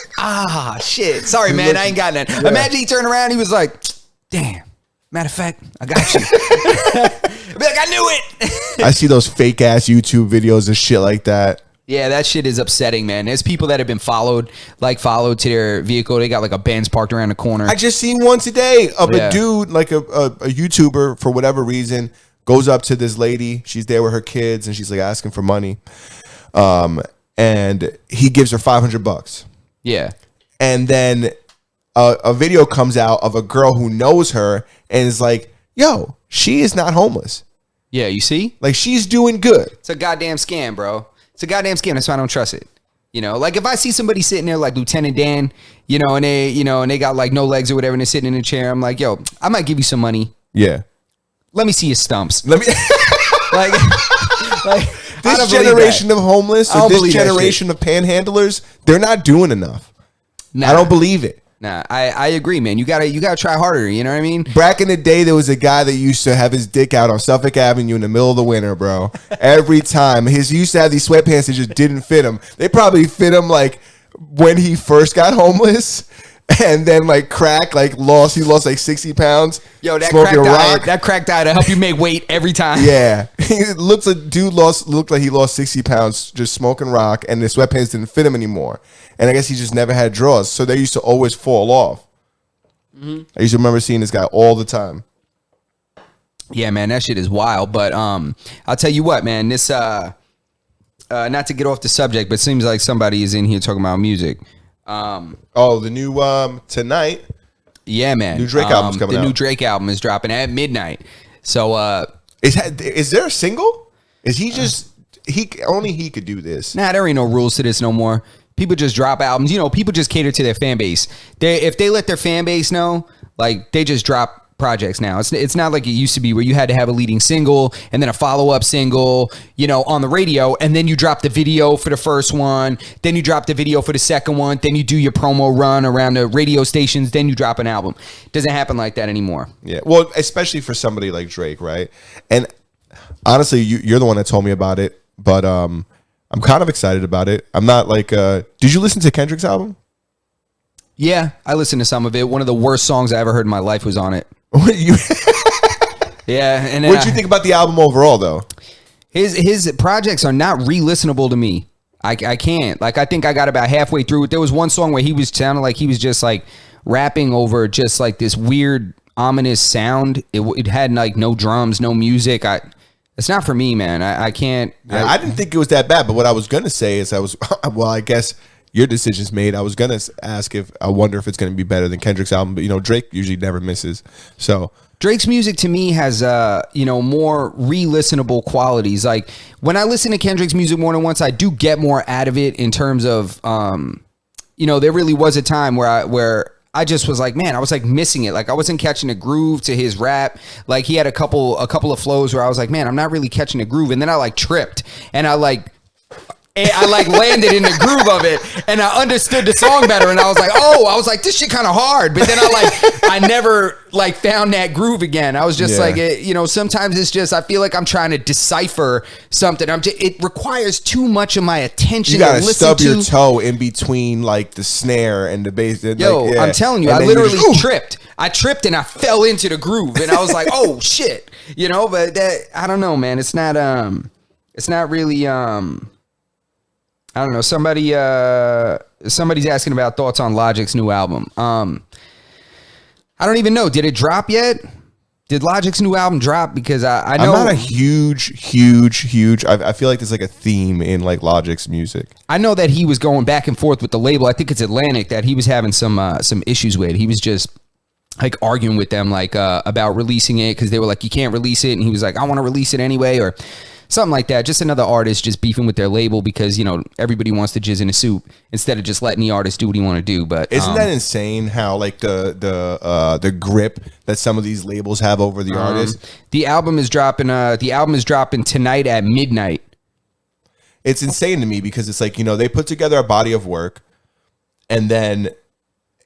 Shit. Sorry, man. I ain't got that. Yeah. Imagine he turned around. He was like, damn. Matter of fact, I got you. Be like, I knew it. I see those fake ass YouTube videos and shit like that. Yeah, that shit is upsetting, man. There's people that have been followed to their vehicle. They got like a Benz parked around the corner. I just seen one today of a dude, like a YouTuber, for whatever reason, goes up to this lady. She's there with her kids, and she's like asking for money. And he gives her $500. Yeah. And then a video comes out of a girl who knows her and is like, yo, she is not homeless. Yeah, you see? Like, she's doing good. It's a goddamn scam, bro. It's a goddamn scam. That's why I don't trust it. You know, like if I see somebody sitting there like Lieutenant Dan, you know, and they got like no legs or whatever, and they're sitting in a chair, I'm like, yo, I might give you some money. Yeah. Let me see your stumps. Let me like this generation of homeless or this generation of panhandlers, they're not doing enough. Nah. I don't believe it. Nah, I agree, man. You gotta try harder. You know what I mean? Back in the day, there was a guy that used to have his dick out on Suffolk Avenue in the middle of the winter, bro. Every time. He used to have these sweatpants that just didn't fit him. They probably fit him like when he first got homeless. And then like crack, like he lost like 60 pounds. Yo, that crack diet to help you make weight every time. Yeah. It looks like looked like he lost 60 pounds just smoking rock, and the sweatpants didn't fit him anymore. And I guess he just never had drawers. So they used to always fall off. Mm-hmm. I used to remember seeing this guy all the time. Yeah, man, that shit is wild. But I'll tell you what, man, this not to get off the subject, but it seems like somebody is in here talking about music. The new tonight. Yeah, man. New Drake album's coming out. The new Drake album is dropping at midnight. So is there a single? Is he just only he could do this? Nah, there ain't no rules to this no more. People just drop albums. You know, people just cater to their fan base. If they let their fan base know, like they just drop projects now. It's not like it used to be where you had to have a leading single and then a follow-up single, you know, on the radio, and then you drop the video for the first one, then you drop the video for the second one, then you do your promo run around the radio stations, then you drop an album. It doesn't happen like that anymore. Yeah, well, especially for somebody like Drake, right? And honestly, you're the one that told me about it, but I'm kind of excited about it. I'm not like did you listen to Kendrick's album? Yeah, I listened to some of it. One of the worst songs I ever heard in my life was on it. Yeah, and what did you think about the album overall, though? His projects are not re-listenable to me. I can't. Like, I think I got about halfway through it. There was one song where he was sounding like he was just like rapping over just like this weird ominous sound. It had like no drums, no music. It's not for me, man. I can't. Yeah, I didn't think it was that bad. But what I was gonna say is I guess your decision's made. I was gonna ask if I wonder if it's gonna be better than Kendrick's album, but you know Drake usually never misses. So Drake's music to me has more re-listenable qualities. Like when I listen to Kendrick's music more than once, I do get more out of it in terms of there really was a time where I just was like, man, I was like missing it. Like I wasn't catching a groove to his rap. Like he had a couple of flows where I was like, man, I'm not really catching a groove. And then I like tripped and I landed in the groove of it and I understood the song better. And I was like, this shit kind of hard. But then I never like found that groove again. I was just sometimes it's just, I feel like I'm trying to decipher something. It requires too much of my attention. You got to stub your toe in between like the snare and the bass. I'm telling you, I literally tripped. I tripped and I fell into the groove and I was like, oh shit, but that, I don't know, man. It's not really, I don't know. Somebody's asking about thoughts on Logic's new album. I don't even know. Did it drop yet? Did Logic's new album drop? Because I know I'm not a huge. I feel like there's like a theme in like Logic's music. I know that he was going back and forth with the label. I think it's Atlantic that he was having some issues with. He was just like arguing with them like about releasing it because they were like, you can't release it, and he was like, I want to release it anyway, or something like that. Just another artist just beefing with their label because everybody wants to jizz in a soup instead of just letting the artist do what he want to do. But isn't that insane how like the grip that some of these labels have over the artist? The album is dropping. The album is dropping tonight at midnight. It's insane to me because it's like they put together a body of work, and then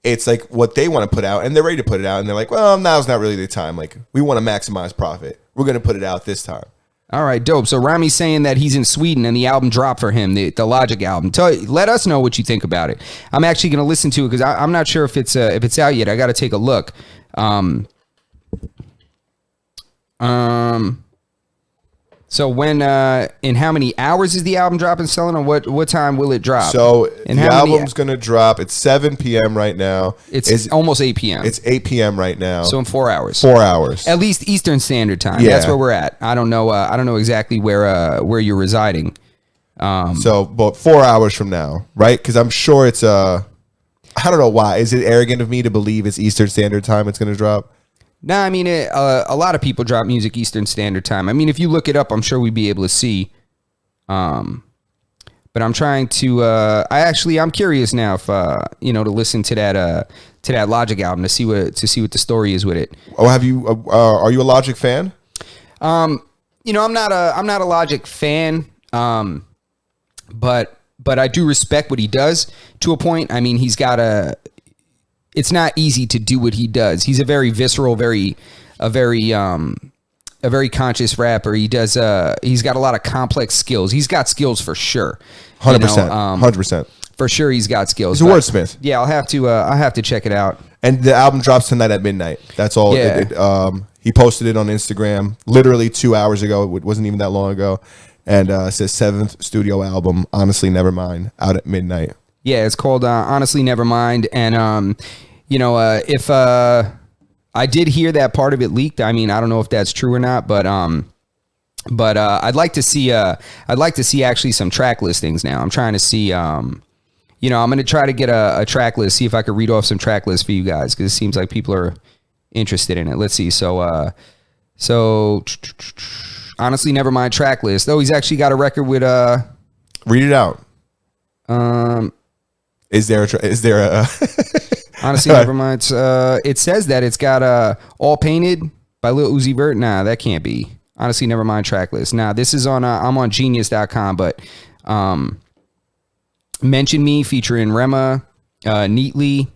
it's like what they want to put out, and they're ready to put it out, and they're like, well, now's not really the time. Like we want to maximize profit. We're going to put it out this time. All right, dope. So Rami's saying that he's in Sweden and the album dropped for him, the Logic album. Let us know what you think about it. I'm actually going to listen to it because I'm not sure if it's out yet. I got to take a look. So when in how many hours is the album dropping, selling, or what time will it drop? So the album's going to drop. It's 7 p.m. right now. It's almost 8 p.m. It's 8 p.m. right now. So in 4 hours. 4 hours. At least Eastern Standard Time. Yeah. That's where we're at. I don't know exactly where you're residing. But 4 hours from now, right? Because I'm sure it's I don't know why. Is it arrogant of me to believe it's Eastern Standard Time it's going to drop? No, I mean, a lot of people drop music Eastern Standard Time. I mean, if you look it up, I'm sure we'd be able to see I'm trying to. I'm curious now if to listen to that Logic album to see what the story is with it. Oh, have you? Are you a Logic fan? I'm not a Logic fan. But I do respect what he does to a point. I mean, it's not easy to do what he does. He's a very visceral, a very conscious rapper. He's got a lot of complex skills. He's got skills for sure. 100%. 100%. For sure, he's got skills. He's a wordsmith. Yeah, I'll have to check it out. And the album drops tonight at midnight. That's all. Yeah. He posted it on Instagram literally 2 hours ago. It wasn't even that long ago. And it says 7th studio album, Honestly Nevermind, out at midnight. Yeah, it's called Honestly Nevermind. And, if I did hear that part of it leaked, I mean, I don't know if that's true or not, but I'd like to see actually some track listings now. I'm trying to see, I'm going to try to get a track list, see if I could read off some track lists for you guys, because it seems like people are interested in it. Let's see. So Honestly Nevermind track list. Oh, he's actually got a record with read it out. Is there a Honestly Nevermind? It says that it's got All Painted by Lil Uzi Vert. Nah, that can't be. Honestly Nevermind track list. Nah, this is on I'm on genius.com, but Mention Me featuring Rema, Neatly.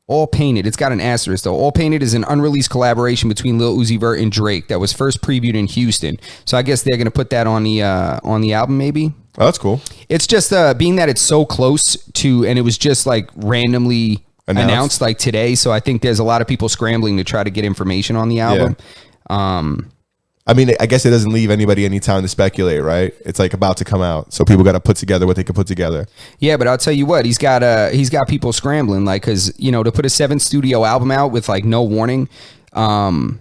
All Painted. It's got an asterisk though. All Painted is an unreleased collaboration between Lil Uzi Vert and Drake that was first previewed in Houston. So I guess they're gonna put that on the album maybe. Oh, that's cool. It's just being that it's so close to, and it was just like randomly announced like today. So I think there's a lot of people scrambling to try to get information on the album. Yeah. I mean, I guess it doesn't leave anybody any time to speculate, right? It's like about to come out, so people got to put together what they can put together. Yeah, but I'll tell you what, he's got people scrambling, like, because to put a 7th studio album out with like no warning, I'm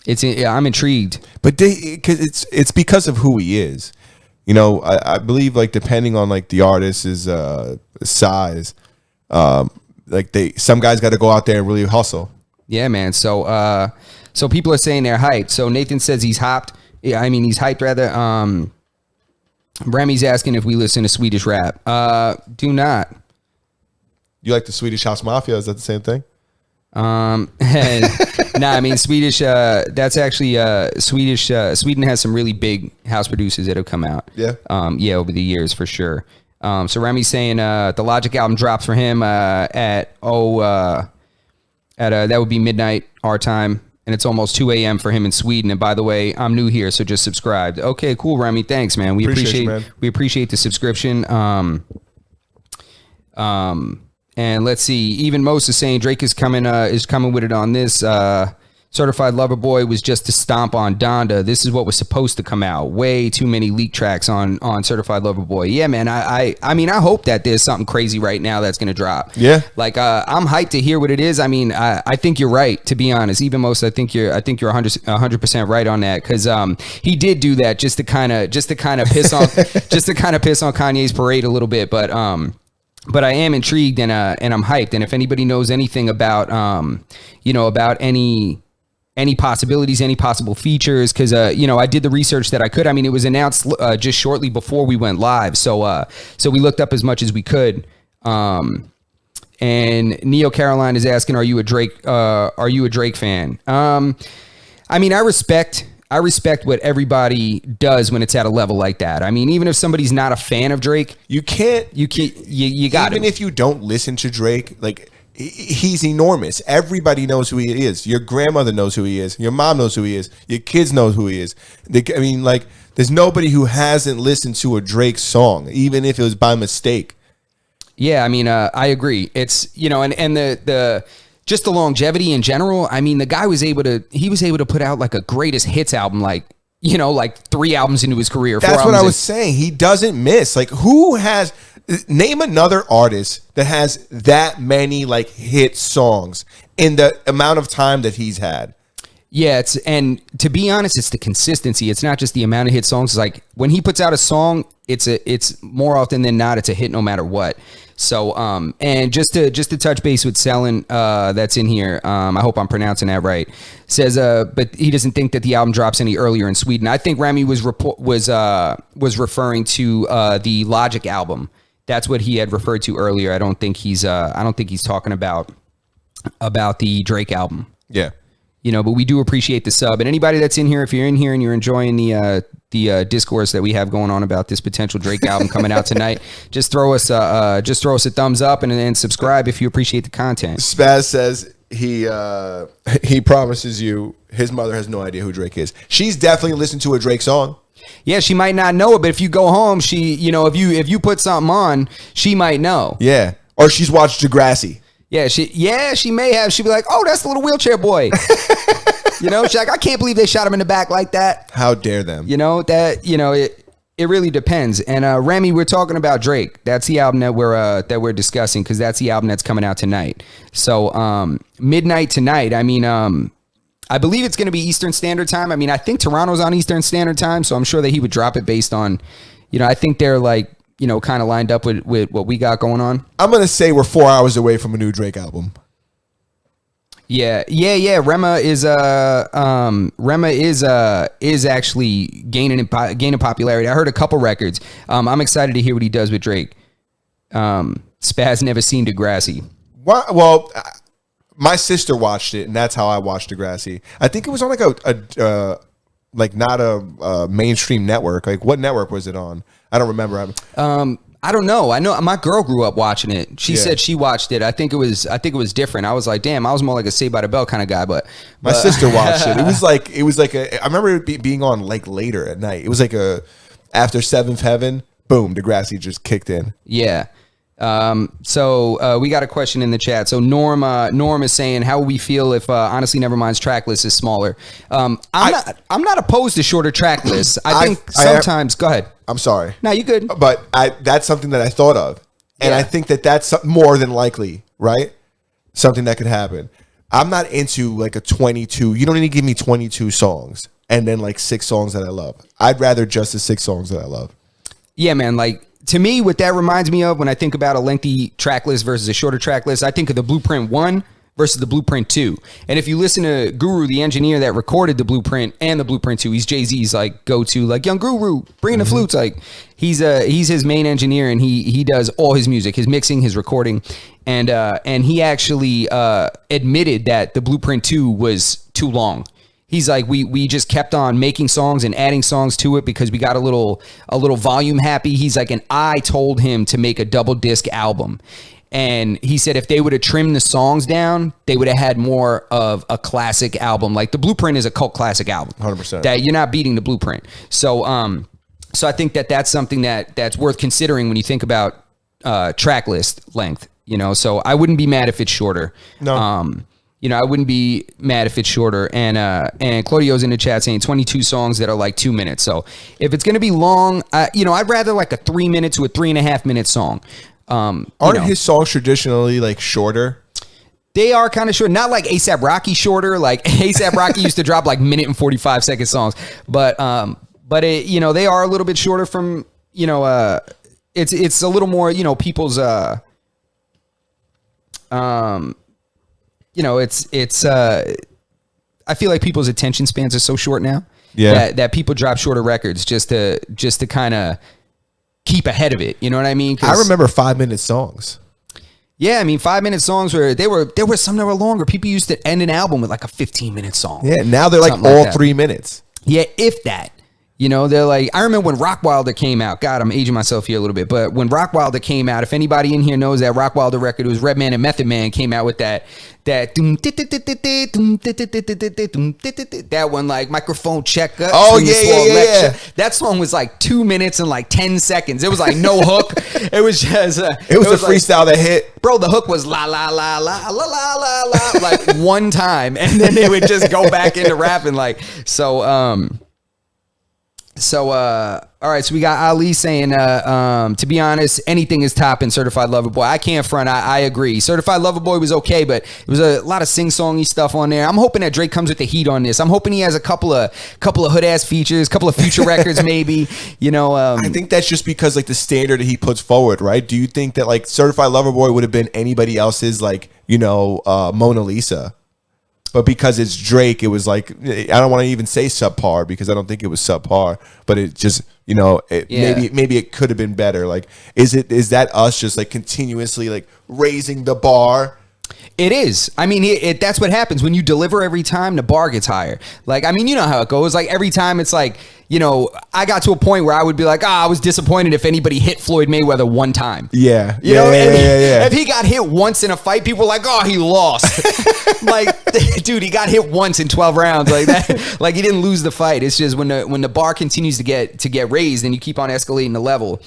intrigued. But it's because of who he is, I believe like depending on like the artist's size, like some guys got to go out there and really hustle. Yeah, man. So people are saying they're hyped. So Nathan says he's hyped. Yeah, I mean, he's hyped rather. Remy's asking if we listen to Swedish rap. Do not. You like the Swedish House Mafia? Is that the same thing? Nah, I mean, Swedish, that's actually Swedish. Sweden has some really big house producers that have come out. Yeah. Yeah, over the years for sure. So Remy's saying the Logic album drops for him that would be midnight our time. And it's almost 2 a.m. for him in Sweden. And by the way, I'm new here, so just subscribed. Okay, cool, Remy. Thanks, man. We appreciate the subscription. And let's see. Even Most is saying Drake is coming with it on this. Certified Lover Boy was just to stomp on Donda. This is what was supposed to come out. Way too many leak tracks on Certified Lover Boy. Yeah, man. I mean, I hope that there's something crazy right now that's gonna drop. Yeah. Like, I'm hyped to hear what it is. I mean, I think you're right. To be honest, even Most, I think you're 100% right on that, because he did do that just to kind of piss on Kanye's parade a little bit, but I am intrigued and I'm hyped. And if anybody knows anything about about any possibilities, any possible features, because I did the research that I could. I mean, it was announced just shortly before we went live, so we looked up as much as we could. And Neo Caroline is asking, are you a Drake fan? I mean, I respect what everybody does when it's at a level like that. I mean, even if somebody's not a fan of Drake, you got even if you don't listen to Drake, like, he's enormous. Everybody knows who he is. Your grandmother knows who he is. Your mom knows who he is. Your kids know who he is. I mean, like, there's nobody who hasn't listened to a Drake song, even if it was by mistake. Yeah, I mean, I agree. It's, and the just the longevity in general. I mean, the guy was able to put out like a greatest hits album, like 3 albums into his career. That's what I was saying. He doesn't miss. Like, who has... Name another artist that has that many like hit songs in the amount of time that he's had. Yeah, and to be honest, it's the consistency. It's not just the amount of hit songs. It's like when he puts out a song, it's more often than not, it's a hit no matter what. So, and just to touch base with Selin, that's in here. I hope I'm pronouncing that right. Says, but he doesn't think that the album drops any earlier in Sweden. I think Remy was referring to the Logic album. That's what he had referred to earlier. I don't think he's talking about the Drake album. Yeah. But we do appreciate the sub. And anybody that's in here, if you're in here and you're enjoying the discourse that we have going on about this potential Drake album coming out tonight, just throw us a thumbs up and then subscribe if you appreciate the content. Spaz says he promises you his mother has no idea who Drake is. She's definitely listened to a Drake song. Yeah, she might not know it, but if you go home, she, if you put something on, she might know. Yeah, or she's watched Degrassi. Yeah, she may have. She'd be like, "Oh, that's the little wheelchair boy." She's like, "I can't believe they shot him in the back like that." How dare them? It really depends. And Remy, we're talking about Drake. That's the album that we're discussing because that's the album that's coming out tonight. So midnight tonight. I mean, I believe it's going to be Eastern Standard Time. I mean, I think Toronto's on Eastern Standard Time, so I'm sure that he would drop it based on, I think they're like, kind of lined up with what we got going on. I'm going to say we're 4 hours away from a new Drake album. Yeah. Rema is actually gaining popularity. I heard a couple records. I'm excited to hear what he does with Drake. Spaz never seen Degrassi. Well, my sister watched it, and that's how I watched Degrassi. I think it was on like not a mainstream network. Like, what network was it on? I don't remember. I don't know. I know my girl grew up watching it. She said she watched it. I think it was different. I was like, damn, I was more like a Saved by the Bell kind of guy. But my sister watched it. It was like I remember it being on like later at night. It was like after Seventh Heaven. Boom, Degrassi just kicked in. Yeah. So we got a question in the chat. So Norm is saying, how will we feel if honestly Nevermind's track list is smaller? I'm not opposed to shorter track lists. I think sometimes go ahead. I'm sorry. No, you good. But that's something that I thought of. And I think that's more than likely, right? Something that could happen. I'm not into like a 22. You don't need to give me 22 songs and then like 6 songs that I love. I'd rather just the 6 songs that I love. Yeah, man. Like, to me, what that reminds me of when I think about a lengthy track list versus a shorter track list, I think of the Blueprint 1 versus the Blueprint 2. And if you listen to Guru, the engineer that recorded the Blueprint and the Blueprint 2, he's Jay-Z's like go-to, like, young Guru, bring in the flutes. Like, he's his main engineer, and he does all his music, his mixing, his recording. And he actually admitted that the Blueprint 2 was too long. He's like, we just kept on making songs and adding songs to it because we got a little volume happy. He's like, and I told him to make a double disc album. And he said if they would have trimmed the songs down, they would have had more of a classic album. Like the Blueprint is a cult classic album. 100%. That you're not beating the Blueprint. So I think that's something that's worth considering when you think about track list length. So I wouldn't be mad if it's shorter. No. I wouldn't be mad if it's shorter. And Claudio's in the chat saying 22 songs that are like 2 minutes. So if it's going to be long, I'd rather like a 3 minute to a 3.5 minute song. Aren't his songs traditionally like shorter? They are kind of short, not like A$AP Rocky shorter. Like A$AP Rocky used to drop like minute and 45 second songs, but they are a little bit shorter from, it's a little more, people's, I feel like people's attention spans are so short now that people drop shorter records just to kind of keep ahead of it. You know what I mean? I remember 5-minute songs. Yeah, I mean 5-minute songs there were some that were longer. People used to end an album with like a 15-minute song. Yeah, now they're like all 3 minutes. Yeah, if that. They're like, I remember when Rockwilder came out. God, I'm aging myself here a little bit. But when Rockwilder came out, if anybody in here knows that Rockwilder record, it was Redman and Method Man came out with that one, like microphone checker. Oh, yeah. That song was like 2 minutes and like 10 seconds. It was like no hook. It was just it was a freestyle that hit. Bro, the hook was la la la la la la la la like one time, and then they would just go back into rapping. Like, so So, all right. So we got Ali saying, to be honest, anything is topping Certified Lover Boy. I can't front. I agree. Certified Lover Boy was okay, but it was a lot of sing-songy stuff on there. I'm hoping that Drake comes with the heat on this. I'm hoping he has a couple of hood ass features, couple of future records, maybe. You know, I think that's just because like the standard that he puts forward, right? Do you think that like Certified Lover Boy would have been anybody else's like Mona Lisa? But because it's Drake, it was like, I don't want to even say subpar because I don't think it was subpar, but it just, maybe it could have been better. Like, is that us just like continuously like raising the bar? It is. I mean, that's what happens when you deliver every time. The bar gets higher. Like, I mean, you know how it goes. Like every time, it's like, I got to a point where I would be like, I was disappointed if anybody hit Floyd Mayweather one time. Yeah, If he got hit once in a fight, people were like, he lost. Like, dude, he got hit once in 12 rounds. Like that. Like he didn't lose the fight. It's just when the bar continues to get raised and you keep on escalating the level.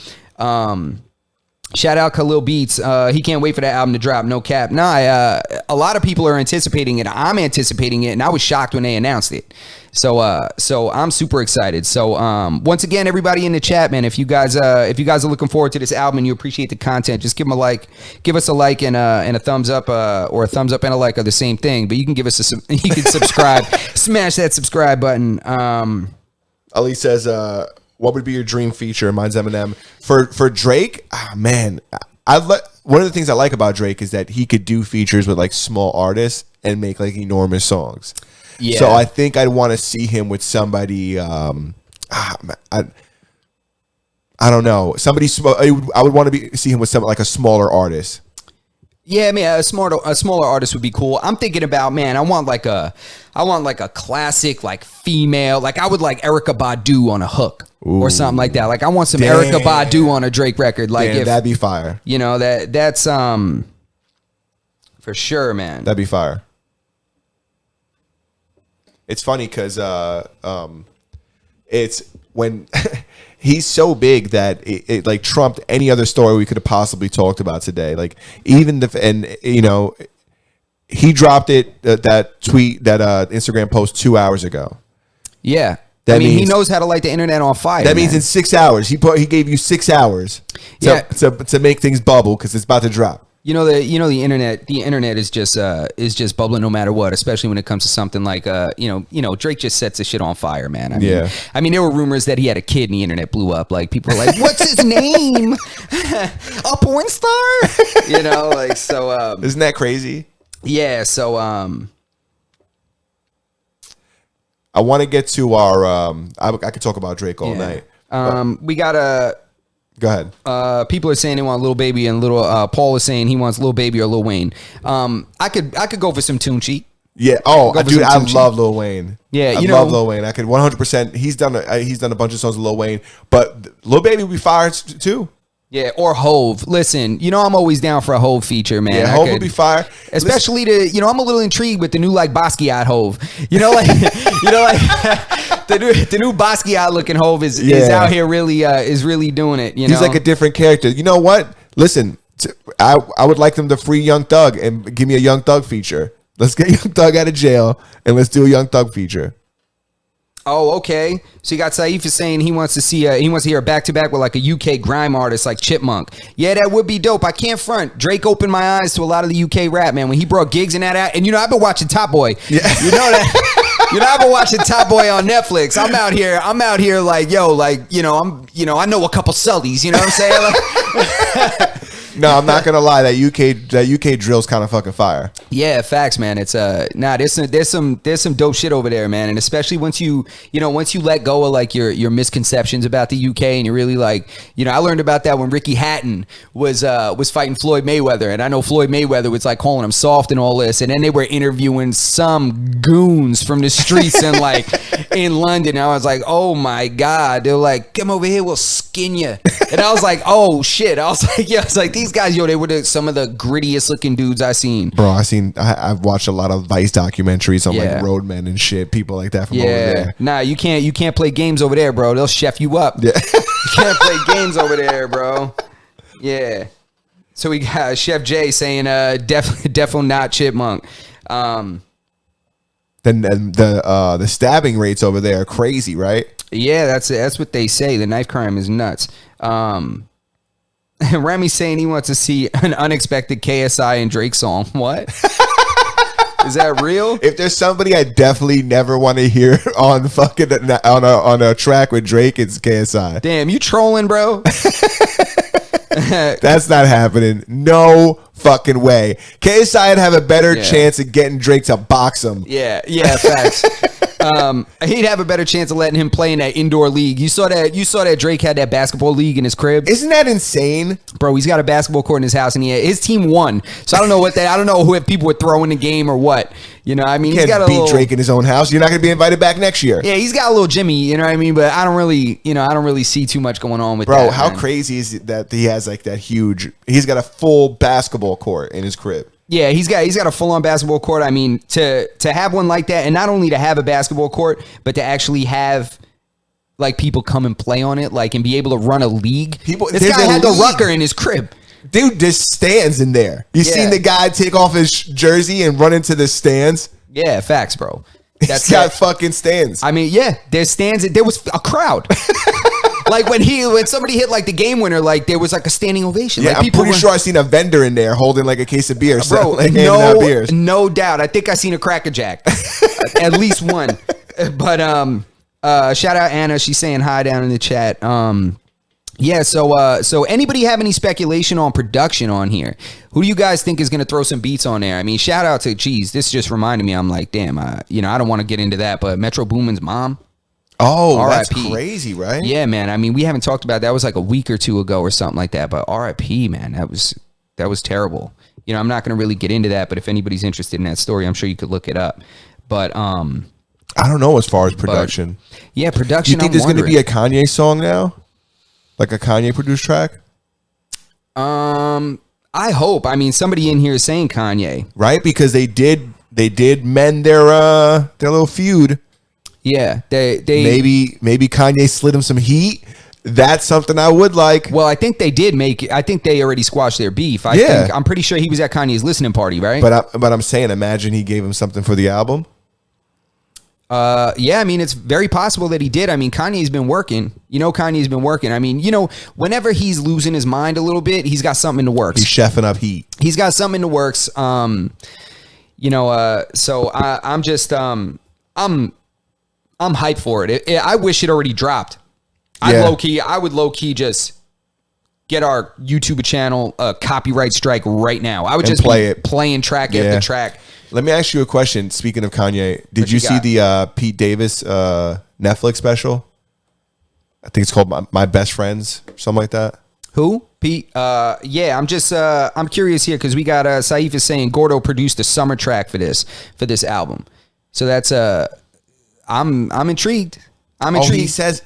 Shout out Khalil Beats. He can't wait for that album to drop. No cap. Nah, a lot of people are anticipating it. I'm anticipating it, and I was shocked when they announced it. So I'm super excited. So once again, everybody in the chat, man, if you guys are looking forward to this album and you appreciate the content, just give us a like and a thumbs up, or a thumbs up and a like are the same thing. But you can give us you can subscribe, smash that subscribe button. Ali says, what would be your dream feature? Mine's Eminem. For Drake, man, one of the things I like about Drake is that he could do features with like small artists and make like enormous songs. Yeah. So I think I'd want to see him with somebody. I don't know. I would want to see him with like a smaller artist. Yeah, I mean, a smaller artist would be cool. I'm thinking about, man, I want like a classic like female, like I would like Erykah Badu on a hook. Ooh. Or something like that. Like I want some Erykah Badu on a Drake record. Like that'd be fire. That's for sure, man. That'd be fire. It's funny because it's when he's so big that it like trumped any other story we could have possibly talked about today. Like even he dropped it that tweet that Instagram post 2 hours ago. Yeah. He knows how to light the internet on fire. That means in 6 hours, he gave you 6 hours to make things bubble because it's about to drop. The internet is just bubbling no matter what, especially when it comes to something like Drake just sets the shit on fire, man. I mean there were rumors that he had a kid and the internet blew up. Like people were like, what's his name? A porn star? So isn't that crazy? Yeah, so I want to get to our I could talk about Drake all night. We got a Go ahead. People are saying they want Lil Baby, and Paul is saying he wants Lil Baby or Lil Wayne. I could go for some Tunchi. Yeah. Oh, dude, I love Lil Wayne. Yeah, I love Lil Wayne. I could 100%. He's done a bunch of songs with Lil Wayne, but Lil Baby would be fired too. Yeah, or Hove. Listen, I'm always down for a Hove feature, man. Yeah, Hove would be fire. Especially I'm a little intrigued with the new like Basquiat Hove. The new Basquiat looking Hove is out here really is really doing it. He's like a different character. You know what? Listen, I would like them to free Young Thug and give me a Young Thug feature. Let's get Young Thug out of jail and let's do a Young Thug feature. Oh, okay. So you got Saif is saying he wants to hear a back-to-back with like a UK grime artist like Chipmunk. Yeah, that would be dope. I can't front. Drake opened my eyes to a lot of the UK rap, man. When he brought gigs in that out, and I've been watching Top Boy. Yeah. You know that. I've been watching Top Boy on Netflix. I'm out here like, I know a couple Sullies, you know what I'm saying? Like, no, I'm not gonna lie. That UK drill's kind of fucking fire. Yeah, facts, man. It's there's some dope shit over there, man. And especially once you let go of like your misconceptions about the UK, and you're really like, I learned about that when Ricky Hatton was fighting Floyd Mayweather, and I know Floyd Mayweather was like calling him soft and all this, and then they were interviewing some goons from the streets in London. And I was like, oh my god, they're like, come over here, we'll skin you. And I was like, oh shit. I was like, these guys, they were some of the grittiest looking dudes I seen. Bro, I've watched a lot of Vice documentaries on like roadmen and shit, people like that from over there. Nah, you can't play games over there, bro. They'll chef you up. Yeah. You can't play games over there, bro. Yeah. So we got Chef J saying definitely not Chipmunk. Then the stabbing rates over there are crazy, right? Yeah, that's what they say. The knife crime is nuts. Remy's saying he wants to see an unexpected KSI and Drake song. What? Is that real? If there's somebody I definitely never want to hear on fucking on a track with Drake, it's KSI. Damn, you trolling, bro? That's not happening. No fucking way. KSI would have a better chance of getting Drake to box him. Yeah, facts. He'd have a better chance of letting him play in that indoor league. You saw that Drake had that basketball league in his crib. Isn't that insane, bro? He's got a basketball court in his house, and his team won. So I don't know who if people were throwing the game or what. You know, I mean, he's got beat Drake in his own house. You're not going to be invited back next year. Yeah, he's got a little Jimmy. You know what I mean? But I don't really see too much going on with bro. that. How man. crazy is it that he has like that huge? He's got a full basketball court in his crib. Yeah, he's got a full-on basketball court. I mean, to have one like that, and not only to have a basketball court, but to actually have like people come and play on it, like, and be able to run a league. This guy had the Rucker in his crib. Dude, there's stands in there. You seen the guy take off his jersey and run into the stands? Yeah, facts, bro. He's got fucking stands. I mean, yeah, there's stands. There was a crowd. Like when somebody hit like the game winner, like there was like a standing ovation. Yeah, like, I'm pretty sure I seen a vendor in there holding like a case of beer. Bro, like, out beers. No doubt. I think I seen a Cracker Jack, at least one. But shout out Anna. She's saying hi down in the chat. Yeah. So anybody have any speculation on production on here? Who do you guys think is going to throw some beats on there? I mean, shout out to this just reminded me. I'm like, damn. I don't want to get into that, but Metro Boomin's mom. Oh, that's crazy, right? Yeah, man. I mean, we haven't talked about that. Was like a week or two ago or something like that. But RIP, man, that was terrible. You know, I'm not going to really get into that. But if anybody's interested in that story, I'm sure you could look it up. But I don't know as far as production. Yeah, production. Do you think there's going to be a Kanye song now, like a Kanye produced track? I hope. I mean, somebody in here is saying Kanye, right? Because they did mend their little feud. Yeah, they maybe Kanye slid him some heat. That's something I would like. Well, I think they did make it. I think they already squashed their beef. I'm pretty sure he was at Kanye's listening party, right? But I'm saying, imagine he gave him something for the album. Yeah, I mean, it's very possible that he did. I mean, Kanye's been working. Kanye's been working. I mean, whenever he's losing his mind a little bit, he's got something in the works. He's chefing up heat. He's got something in the works. So I'm just I'm hyped for it. I wish it already dropped. I would low key just get our YouTube channel a copyright strike right now. I would just play it, playing track after track. Let me ask you a question. Speaking of Kanye, did you see the Pete Davis Netflix special? I think it's called My Best Friends, something like that. Who? Pete? Yeah. I'm curious here because we got Saif is saying Gordo produced a summer track for this album. So that's I'm intrigued. I'm intrigued. He says,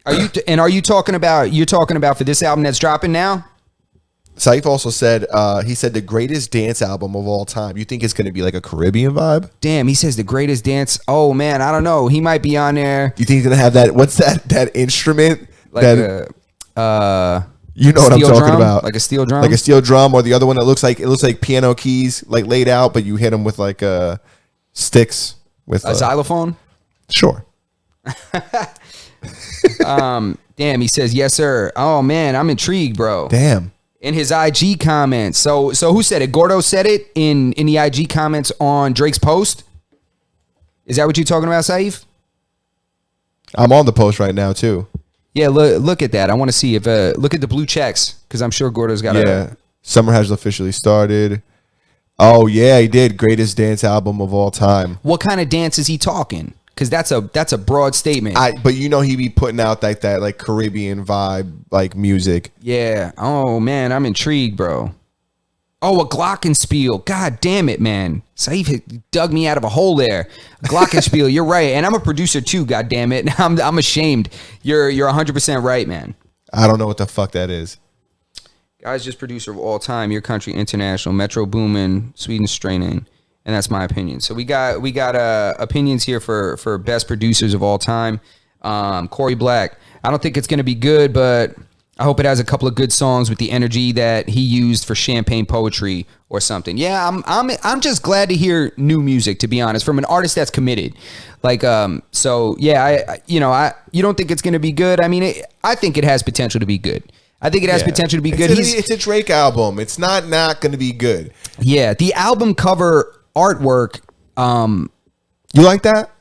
are you talking about for this album that's dropping now? Saif also said he said the greatest dance album of all time. You think it's going to be like a Caribbean vibe? Damn, he says the greatest dance. Oh man, I don't know. He might be on there. Do you think he's going to have that? What's that instrument? Like you know what I'm talking about? Like a steel drum? Like a steel drum, or the other one that looks like piano keys, like laid out, but you hit them with like sticks. With a xylophone? Sure. Damn, he says, yes, sir. Oh, man, I'm intrigued, bro. Damn. In his IG comments. So who said it? Gordo said it in the IG comments on Drake's post? Is that what you're talking about, Saif? I'm on the post right now, too. Yeah, look at that. I want to see if look at the blue checks, because I'm sure Gordo's got Summer has officially started. Oh yeah, he did. Greatest dance album of all time. What kind of dance is he talking? Because that's a broad statement. But he be putting out like that like Caribbean vibe like music. Yeah. Oh man, I'm intrigued, bro. Oh, a Glockenspiel. God damn it, man. Saif dug me out of a hole there. Glockenspiel. You're right, and I'm a producer too. God damn it. I'm ashamed. You're 100% right, man. I don't know what the fuck that is. Guy's just producer of all time, Your Country International, Metro Boomin, Sweden Straining, and that's my opinion. So we got opinions here for best producers of all time. Corey Black. I don't think it's going to be good, but I hope it has a couple of good songs with the energy that he used for Champagne Poetry or something. Yeah, I'm just glad to hear new music, to be honest, from an artist that's committed. Like, so yeah, you don't think it's going to be good? I mean, I think it has potential to be good. I think it has potential to be good. It's a Drake album. It's not going to be good. Yeah, the album cover artwork. You like that?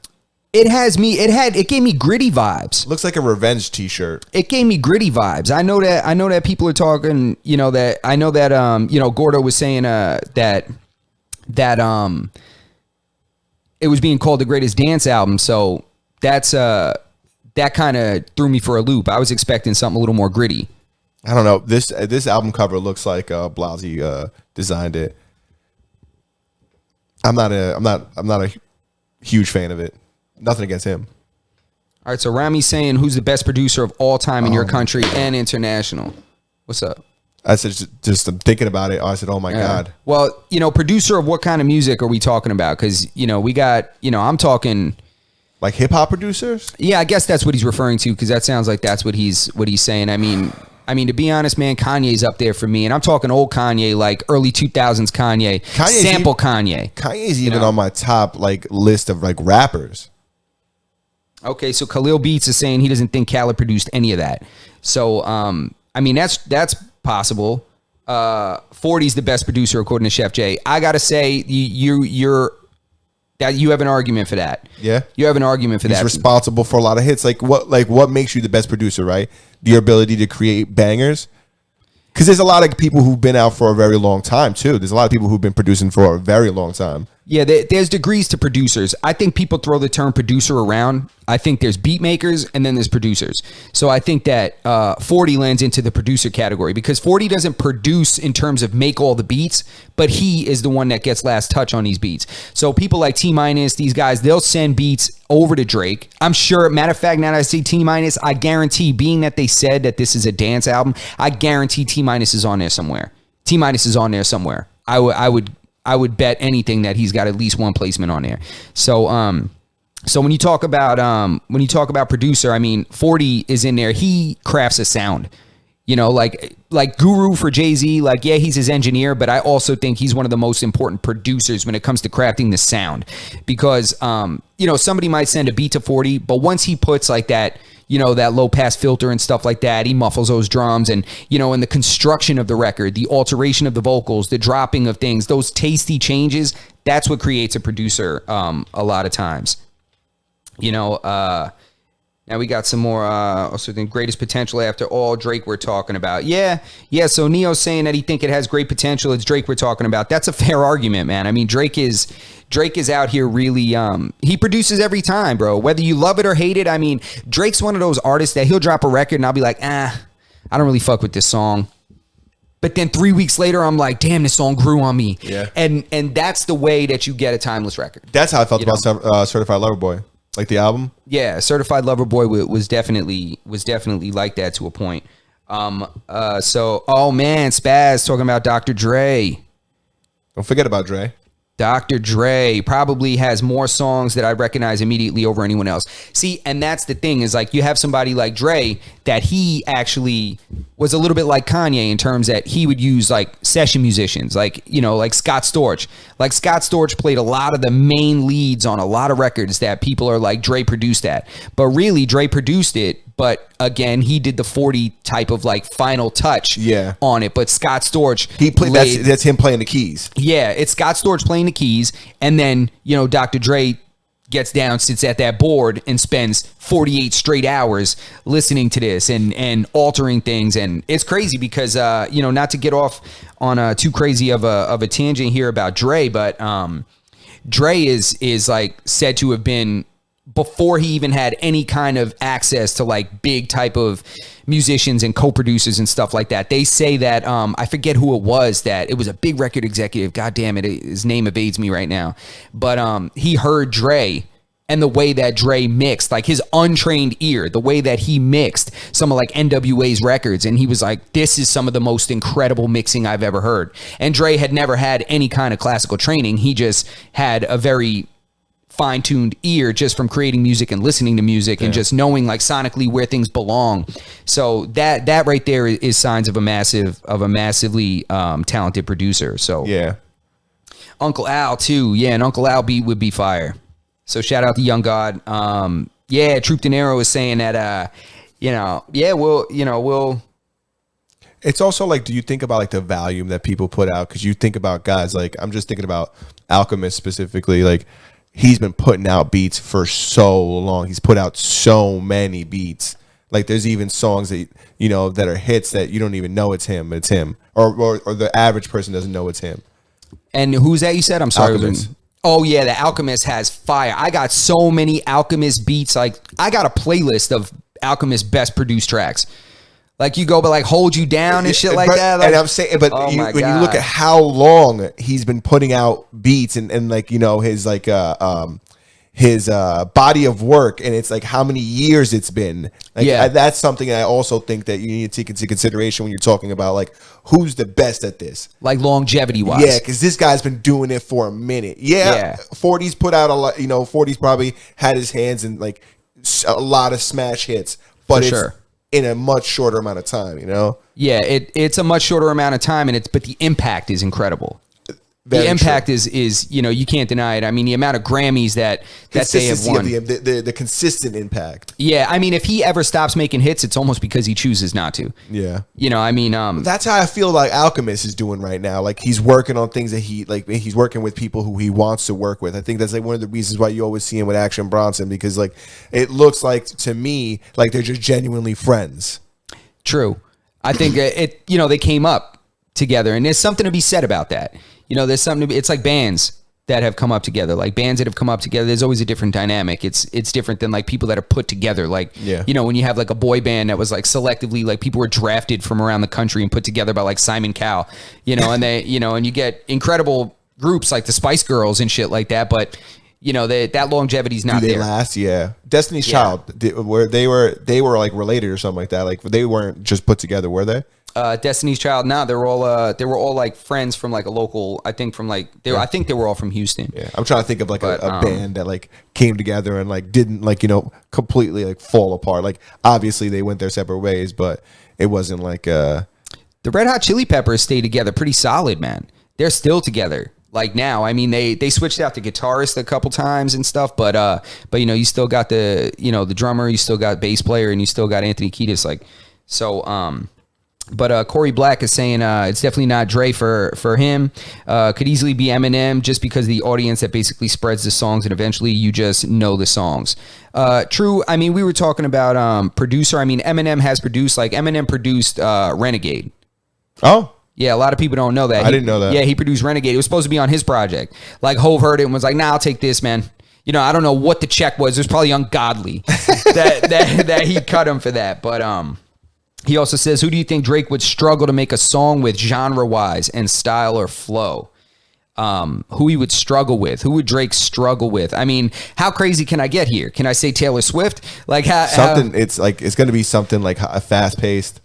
It gave me gritty vibes. Looks like a revenge t-shirt. It gave me gritty vibes. I know that people are talking, Gordo was saying that it was being called the greatest dance album. So that kind of threw me for a loop. I was expecting something a little more gritty. I don't know. This album cover looks like Blasey designed it. I'm not a huge fan of it. Nothing against him. All right, so Rami's saying, who's the best producer of all time in your country and international? What's up? I said, just I'm thinking about it. I said, oh my God. Well, producer of what kind of music are we talking about? Because, we got, I'm talking... Like hip hop producers? Yeah, I guess that's what he's referring to, because that sounds like that's what he's saying. I mean, to be honest, man, Kanye's up there for me. And I'm talking old Kanye, like early 2000s Kanye. Kanye. Kanye's even on my top list of rappers. Okay, so Khalil Beats is saying he doesn't think Khaled produced any of that. So, that's possible. 40's the best producer according to Chef J. I gotta say, you have an argument for that. Yeah, you have an argument for that. He's responsible for a lot of hits. What makes you the best producer, right? Your ability to create bangers. Because there's a lot of people who've been out for a very long time too. There's a lot of people who've been producing for a very long time. Yeah, there's degrees to producers. I think people throw the term producer around. I think there's beat makers and then there's producers. So I think that 40 lands into the producer category because 40 doesn't produce in terms of make all the beats, but he is the one that gets last touch on these beats. So people like T-Minus, these guys, they'll send beats over to Drake. I'm sure, matter of fact, now that I see T-Minus, I guarantee, being that they said that this is a dance album, I guarantee T-Minus is on there somewhere. T-Minus is on there somewhere. I would bet anything that he's got at least one placement on there. So so when you talk about producer, I mean 40 is in there. He crafts a sound. Like Guru for Jay-Z, yeah, he's his engineer, but I also think he's one of the most important producers when it comes to crafting the sound. Because somebody might send a beat to 40, but once he puts that low pass filter and stuff like that, he muffles those drums and, in the construction of the record, the alteration of the vocals, the dropping of things, those tasty changes, that's what creates a producer a lot of times. Now we got some more, also the greatest potential after all Drake we're talking about. Yeah. So Neo's saying that he think it has great potential. It's Drake we're talking about. That's a fair argument, man. I mean, Drake is out here really, he produces every time, bro. Whether you love it or hate it. I mean, Drake's one of those artists that he'll drop a record and I'll be like, I don't really fuck with this song. But then 3 weeks later, I'm like, damn, this song grew on me. Yeah. And that's the way that you get a timeless record. That's how I felt about Certified Lover Boy. Like the album? Yeah, Certified Lover Boy was definitely like that to a point. So, oh man, Spaz talking about Dr. Dre. Don't forget about Dre. Dr. Dre probably has more songs that I recognize immediately over anyone else. See, and that's the thing is you have somebody like Dre that he actually was a little bit like Kanye in terms that he would use session musicians, like Scott Storch. Like Scott Storch played a lot of the main leads on a lot of records that people are like, Dre produced that. But really, Dre produced it. But again, he did the 40 type of final touch on it. But Scott Storch, he played. That's him playing the keys. Yeah, it's Scott Storch playing the keys, and then Dr. Dre gets down, sits at that board, and spends 48 straight hours listening to this and altering things. And it's crazy because not to get off on too crazy of a tangent here about Dre, but Dre is said to have been, before he even had any kind of access to big type of musicians and co-producers and stuff like that. They say that, I forget who it was, that it was a big record executive. God damn it. His name evades me right now. But he heard Dre and the way that Dre mixed, his untrained ear, the way that he mixed some of NWA's records. And he was like, this is some of the most incredible mixing I've ever heard. And Dre had never had any kind of classical training. He just had a very fine-tuned ear just from creating music and listening to music and just knowing like sonically where things belong. So that right there is signs of a massively talented producer. So Yeah. Uncle Al too. Yeah, an Uncle Al beat would be fire. So shout out to Young God. Troop De Niro is saying that we'll It's also like, do you think about like the volume that people put out? Because you think about guys like, I'm just thinking about Alchemist specifically. Like, he's been putting out beats for so long. He's put out so many beats. Like, there's even songs that that are hits that you don't even know it's him. It's him, or the average person doesn't know it's him. And who's that you said? I'm sorry. Alchemist. Oh yeah, the Alchemist has fire. I got so many Alchemist beats. Like, I got a playlist of Alchemist best produced tracks. Like, you go, but like Hold You Down and shit like that. Like, and I'm saying, but oh when you look at how long he's been putting out beats and like, his like his body of work, and it's like how many years it's been. Like, that's something I also think that you need to take into consideration when you're talking about like who's the best at this, like longevity wise. Yeah, because this guy's been doing it for a minute. Yeah. 40's put out a lot. 40's probably had his hands in like a lot of smash hits, but it's in a much shorter amount of time. Yeah, it's a much shorter amount of time, but the impact is incredible. The impact is you can't deny it. I mean, the amount of Grammys that they have won. The consistent impact. Yeah, I mean, if he ever stops making hits, it's almost because he chooses not to. Yeah. I mean, that's how I feel like Alchemist is doing right now. Like, he's working on things that he's working with people who he wants to work with. I think that's like one of the reasons why you always see him with Action Bronson, because like it looks like to me like they're just genuinely friends. True. I think they came up together, and there's something to be said about that. There's something to be, it's like bands that have come up together. Like, bands that have come up together, there's always a different dynamic. It's different than like people that are put together. Like, when you have like a boy band that was like selectively, like people were drafted from around the country and put together by like Simon Cowell, and they, and you get incredible groups like the Spice Girls and shit like that. But that longevity's not there. Do they last? Yeah. Destiny's Child, they were like related or something like that. Like, they weren't just put together, were they? Destiny's Child. No, they were all like friends from like a local. I think from like I think they were all from Houston. Yeah, I'm trying to think of like a band that like came together and like didn't like completely like fall apart. Like, obviously they went their separate ways, but it wasn't like the Red Hot Chili Peppers stayed together pretty solid, man. They're still together. Like, now, I mean, they switched out the guitarist a couple times and stuff, but you still got the drummer, you still got bass player, and you still got Anthony Kiedis. Like, so But Corey Black is saying it's definitely not Dre for him. Could easily be Eminem, just because of the audience that basically spreads the songs, and eventually you just know the songs. True. I mean, we were talking about producer. I mean, Eminem has produced, like, Eminem produced Renegade. Oh. Yeah, a lot of people don't know that. I didn't know that. Yeah, he produced Renegade. It was supposed to be on his project. Like, Hove heard it and was like, "Nah, I'll take this, man." I don't know what the check was. It was probably ungodly that he cut him for that. But he also says, who do you think Drake would struggle to make a song with genre-wise and style or flow? Who he would struggle with? Who would Drake struggle with? I mean, how crazy can I get here? Can I say Taylor Swift? Like, it's going to be something like a fast-paced.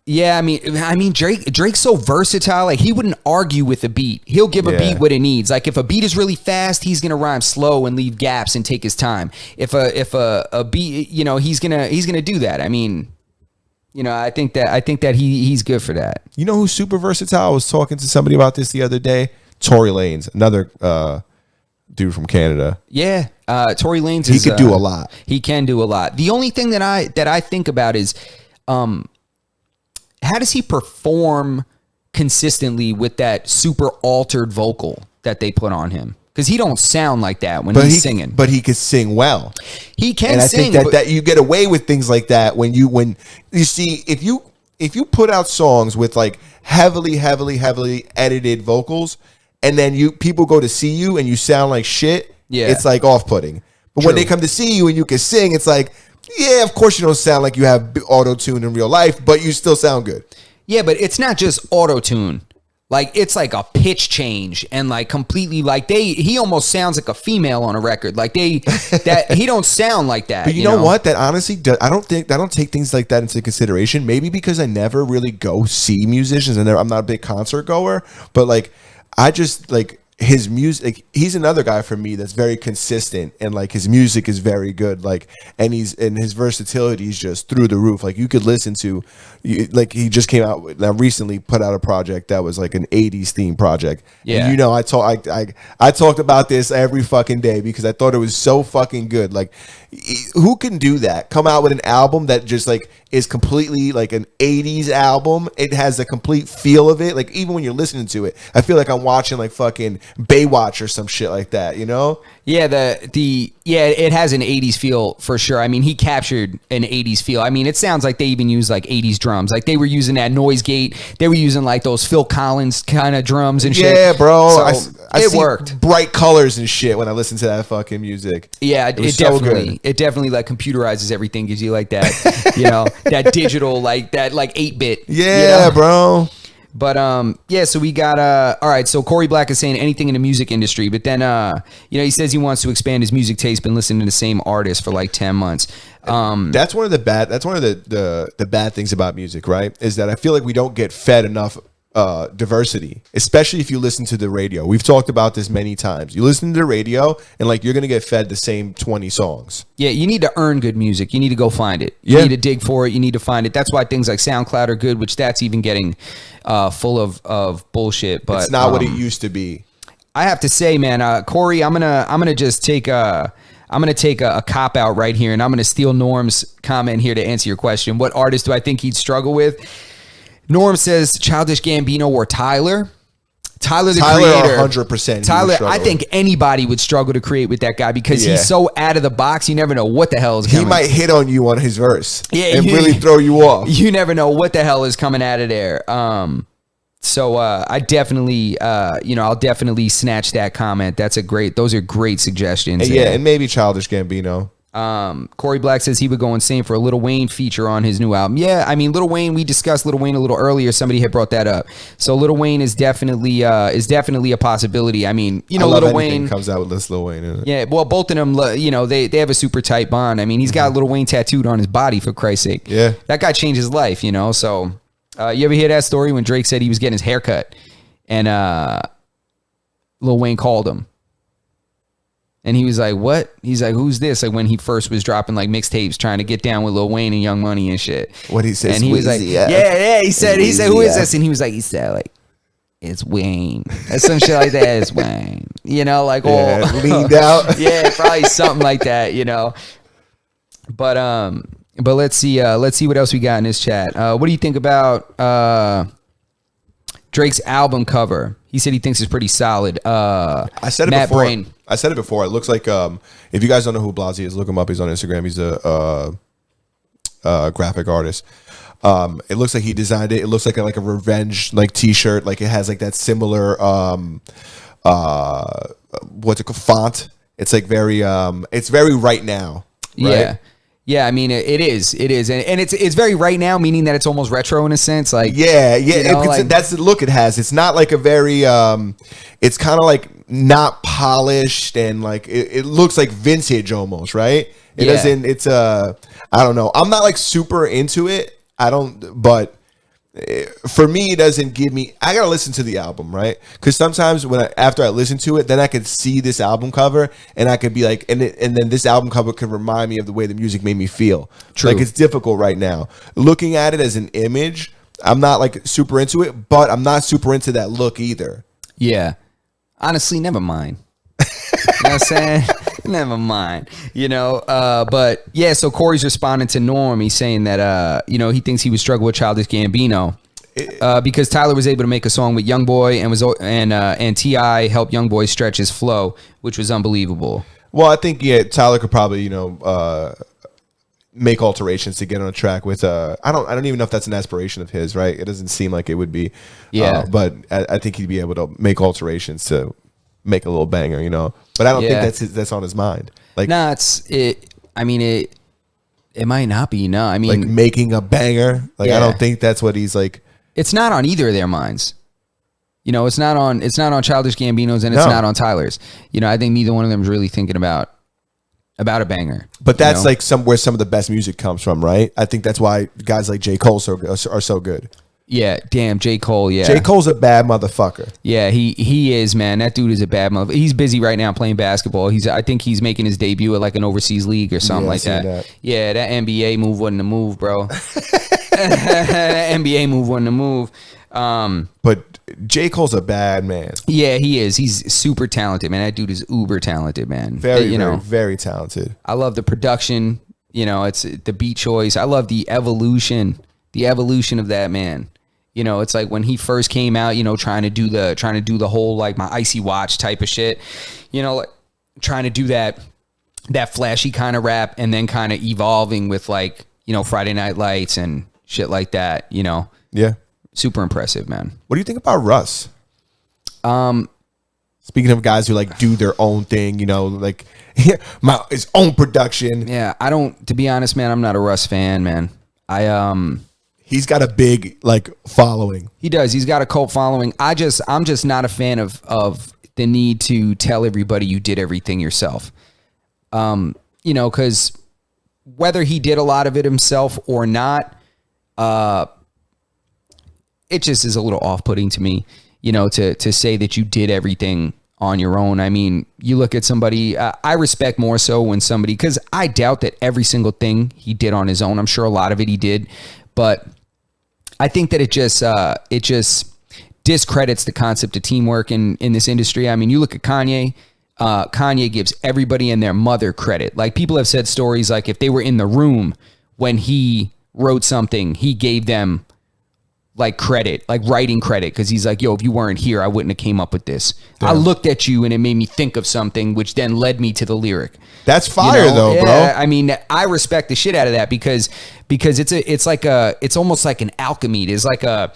Yeah, I mean, Drake's so versatile. Like, he wouldn't argue with a beat. He'll give a beat what it needs. Like, if a beat is really fast, he's gonna rhyme slow and leave gaps and take his time. If a beat, he's gonna do that. I mean, I think that he's good for that. You know who's super versatile? I was talking to somebody about this the other day. Tory Lanez, another dude from Canada. Yeah, Tory Lanez. He could do a lot. He can do a lot. The only thing that I think about is, how does he perform consistently with that super altered vocal that they put on him? Because he don't sound like that when he's singing. But he can sing well. He can and sing. I think that you get away with things like that when you see, if you put out songs with like heavily edited vocals, and then people go to see you and you sound like shit, it's like off-putting. But when they come to see you and you can sing, it's like, yeah, of course you don't sound like you have auto-tune in real life, but you still sound good. Yeah, but it's not just auto-tune. Like, it's like a pitch change, and like completely like he almost sounds like a female on a record. Like he don't sound like that. But you know what? That honestly, I don't take things like that into consideration. Maybe because I never really go see musicians, and I'm not a big concert goer. But like, I just like, his music, he's another guy for me that's very consistent, and like his music is very good, like, and his versatility is just through the roof. Like you could listen to, like he just came out now recently, put out a project that was like an 80s theme project. Yeah. And I talked about this every fucking day because I thought it was so fucking good. Like who can do that? Come out with an album that just like is completely like an 80s album. It has the complete feel of it. Like even when you're listening to it, I feel like I'm watching like fucking Baywatch or some shit like that, you know? Yeah, it has an 80s feel for sure. I mean, he captured an 80s feel. I mean, it sounds like they even use like 80s drums. Like they were using that noise gate. They were using like those Phil Collins kind of drums and shit. Yeah, bro. So I it see worked. Bright colors and shit when I listen to that fucking music. Yeah, it was definitely, so good. it definitely like computerizes everything, gives you like that, you know, that digital, like that, like 8-bit. Yeah, you know? bro. But yeah, so we got all right, so Corey Black is saying anything in the music industry, but then you know, he says he wants to expand his music taste, been listening to the same artist for like 10 months. That's one of the bad things about music, right? Is that I feel like we don't get fed enough diversity, especially if you listen to the radio. We've talked about this many times. You listen to the radio and like you're gonna get fed the same 20 songs. Yeah, you need to earn good music. You need to go find it. You need to dig for it. You need to find it. That's why things like SoundCloud are good, which that's even getting full of bullshit. But it's not what it used to be. I have to say, man, Corey, I'm gonna just take a cop out right here, and I'm gonna steal Norm's comment here to answer your question. What artist do I think he'd struggle with? Norm says Childish Gambino or Tyler. Tyler the Creator. 100%. Tyler, I think anybody would struggle to create with that guy because he's so out of the box. You never know what the hell is coming. He might hit on you on his verse and you, really throw you off. You never know what the hell is coming out of there. So I definitely, I'll definitely snatch that comment. Those are great suggestions. Yeah, and maybe Childish Gambino. Corey Black says he would go insane for a Lil Wayne feature on his new album. Yeah, I mean, Lil Wayne, we discussed Lil Wayne a little earlier. Somebody had brought that up. So Lil Wayne is definitely a possibility. I mean, you know, Lil Wayne comes out with this Lil Wayne in it. Yeah, well, both of them, you know, they have a super tight bond. I mean, he's got Lil Wayne tattooed on his body, for Christ's sake. Yeah. That guy changed his life, you know. So you ever hear that story when Drake said he was getting his hair cut and Lil Wayne called him? And he was like, what? He's like, who's this? Like when he first was dropping like mixtapes trying to get down with Lil Wayne and Young Money and shit. What he said? And he was like, yeah. He said, who is this? And he said, like, it's Wayne. Or some shit like that. It's Wayne. You know, like, leaned out. Yeah, probably something like that, you know. But let's see what else we got in this chat. What do you think about Drake's album cover? He said he thinks it's pretty solid. I said it Matt before. Brain. I said it before. It looks like if you guys don't know who Blasey is, look him up. He's on Instagram. He's a graphic artist. It looks like he designed it. It looks like a revenge like T-shirt. Like it has like that similar what's it called, font. It's like very it's very right now. Right? Yeah. Yeah, I mean it is, and it's very right now, meaning that it's almost retro in a sense. Like you know, that's the look it has. It's not like a very it's kind of like not polished and like it looks like vintage almost, right? It doesn't. It's I don't know. I'm not like super into it. But for me, it doesn't give me. I gotta listen to the album, right? Because sometimes after I listen to it, then I could see this album cover, and I could be like, and then this album cover could remind me of the way the music made me feel. True. Like it's difficult right now. Looking at it as an image, I'm not like super into it, but I'm not super into that look either. Yeah, honestly, never mind. You know what I'm saying? Never mind. You know, but yeah, so Corey's responding to Norm. He's saying that, you know, he thinks he would struggle with Childish Gambino because Tyler was able to make a song with Youngboy and T.I. helped Youngboy stretch his flow, which was unbelievable. Well, I think, Tyler could probably, you know, make alterations to get on a track with, I don't even know if that's an aspiration of his, right? It doesn't seem like it would be. Yeah. But I think he'd be able to make alterations to make a little banger, you know. But I don't think that's on his mind. Like, nah, I mean, it might not be. No, I mean, like making a banger. Like, I don't think that's what he's like. It's not on either of their minds. You know, it's not on Childish Gambino's and it's not on Tyler's. You know, I think neither one of them is really thinking about a banger. But that's like where some of the best music comes from, right? I think that's why guys like J. Cole are so good. Yeah, damn, J. Cole, yeah. J. Cole's a bad motherfucker. Yeah, he is, man. That dude is a bad motherfucker. He's busy right now playing basketball. I think he's making his debut at like an overseas league or something like that. Yeah, that NBA move wasn't the move, bro. That NBA move wasn't the move. But J. Cole's a bad man. Yeah, he is. He's super talented, man. That dude is uber talented, man. Very talented. I love the production. It's the beat choice. I love the evolution of that man. It's like when he first came out, trying to do the whole like my icy watch type of shit, like trying to do that flashy kind of rap, and then kind of evolving with like, Friday Night Lights and shit like that, Yeah. Super impressive, man. What do you think about Russ? Speaking of guys who like do their own thing, like his own production. Yeah, to be honest, man, I'm not a Russ fan, man. He's got a big like following. He does. He's got a cult following. I'm just not a fan of the need to tell everybody you did everything yourself. Because whether he did a lot of it himself or not, it just is a little off-putting to me, to say that you did everything on your own. I mean, you look at somebody, I respect more so when somebody, because I doubt that every single thing he did on his own. I'm sure a lot of it he did, but I think that it just discredits the concept of teamwork in this industry. I mean, you look at Kanye. Kanye gives everybody and their mother credit. Like, people have said stories like if they were in the room when he wrote something, he gave them like credit, like writing credit, because he's like, yo, if you weren't here, I wouldn't have came up with this. Damn. I looked at you and it made me think of something, which then led me to the lyric. That's fire, though, yeah, bro. I mean, I respect the shit out of that because it's almost like an alchemy. There's like an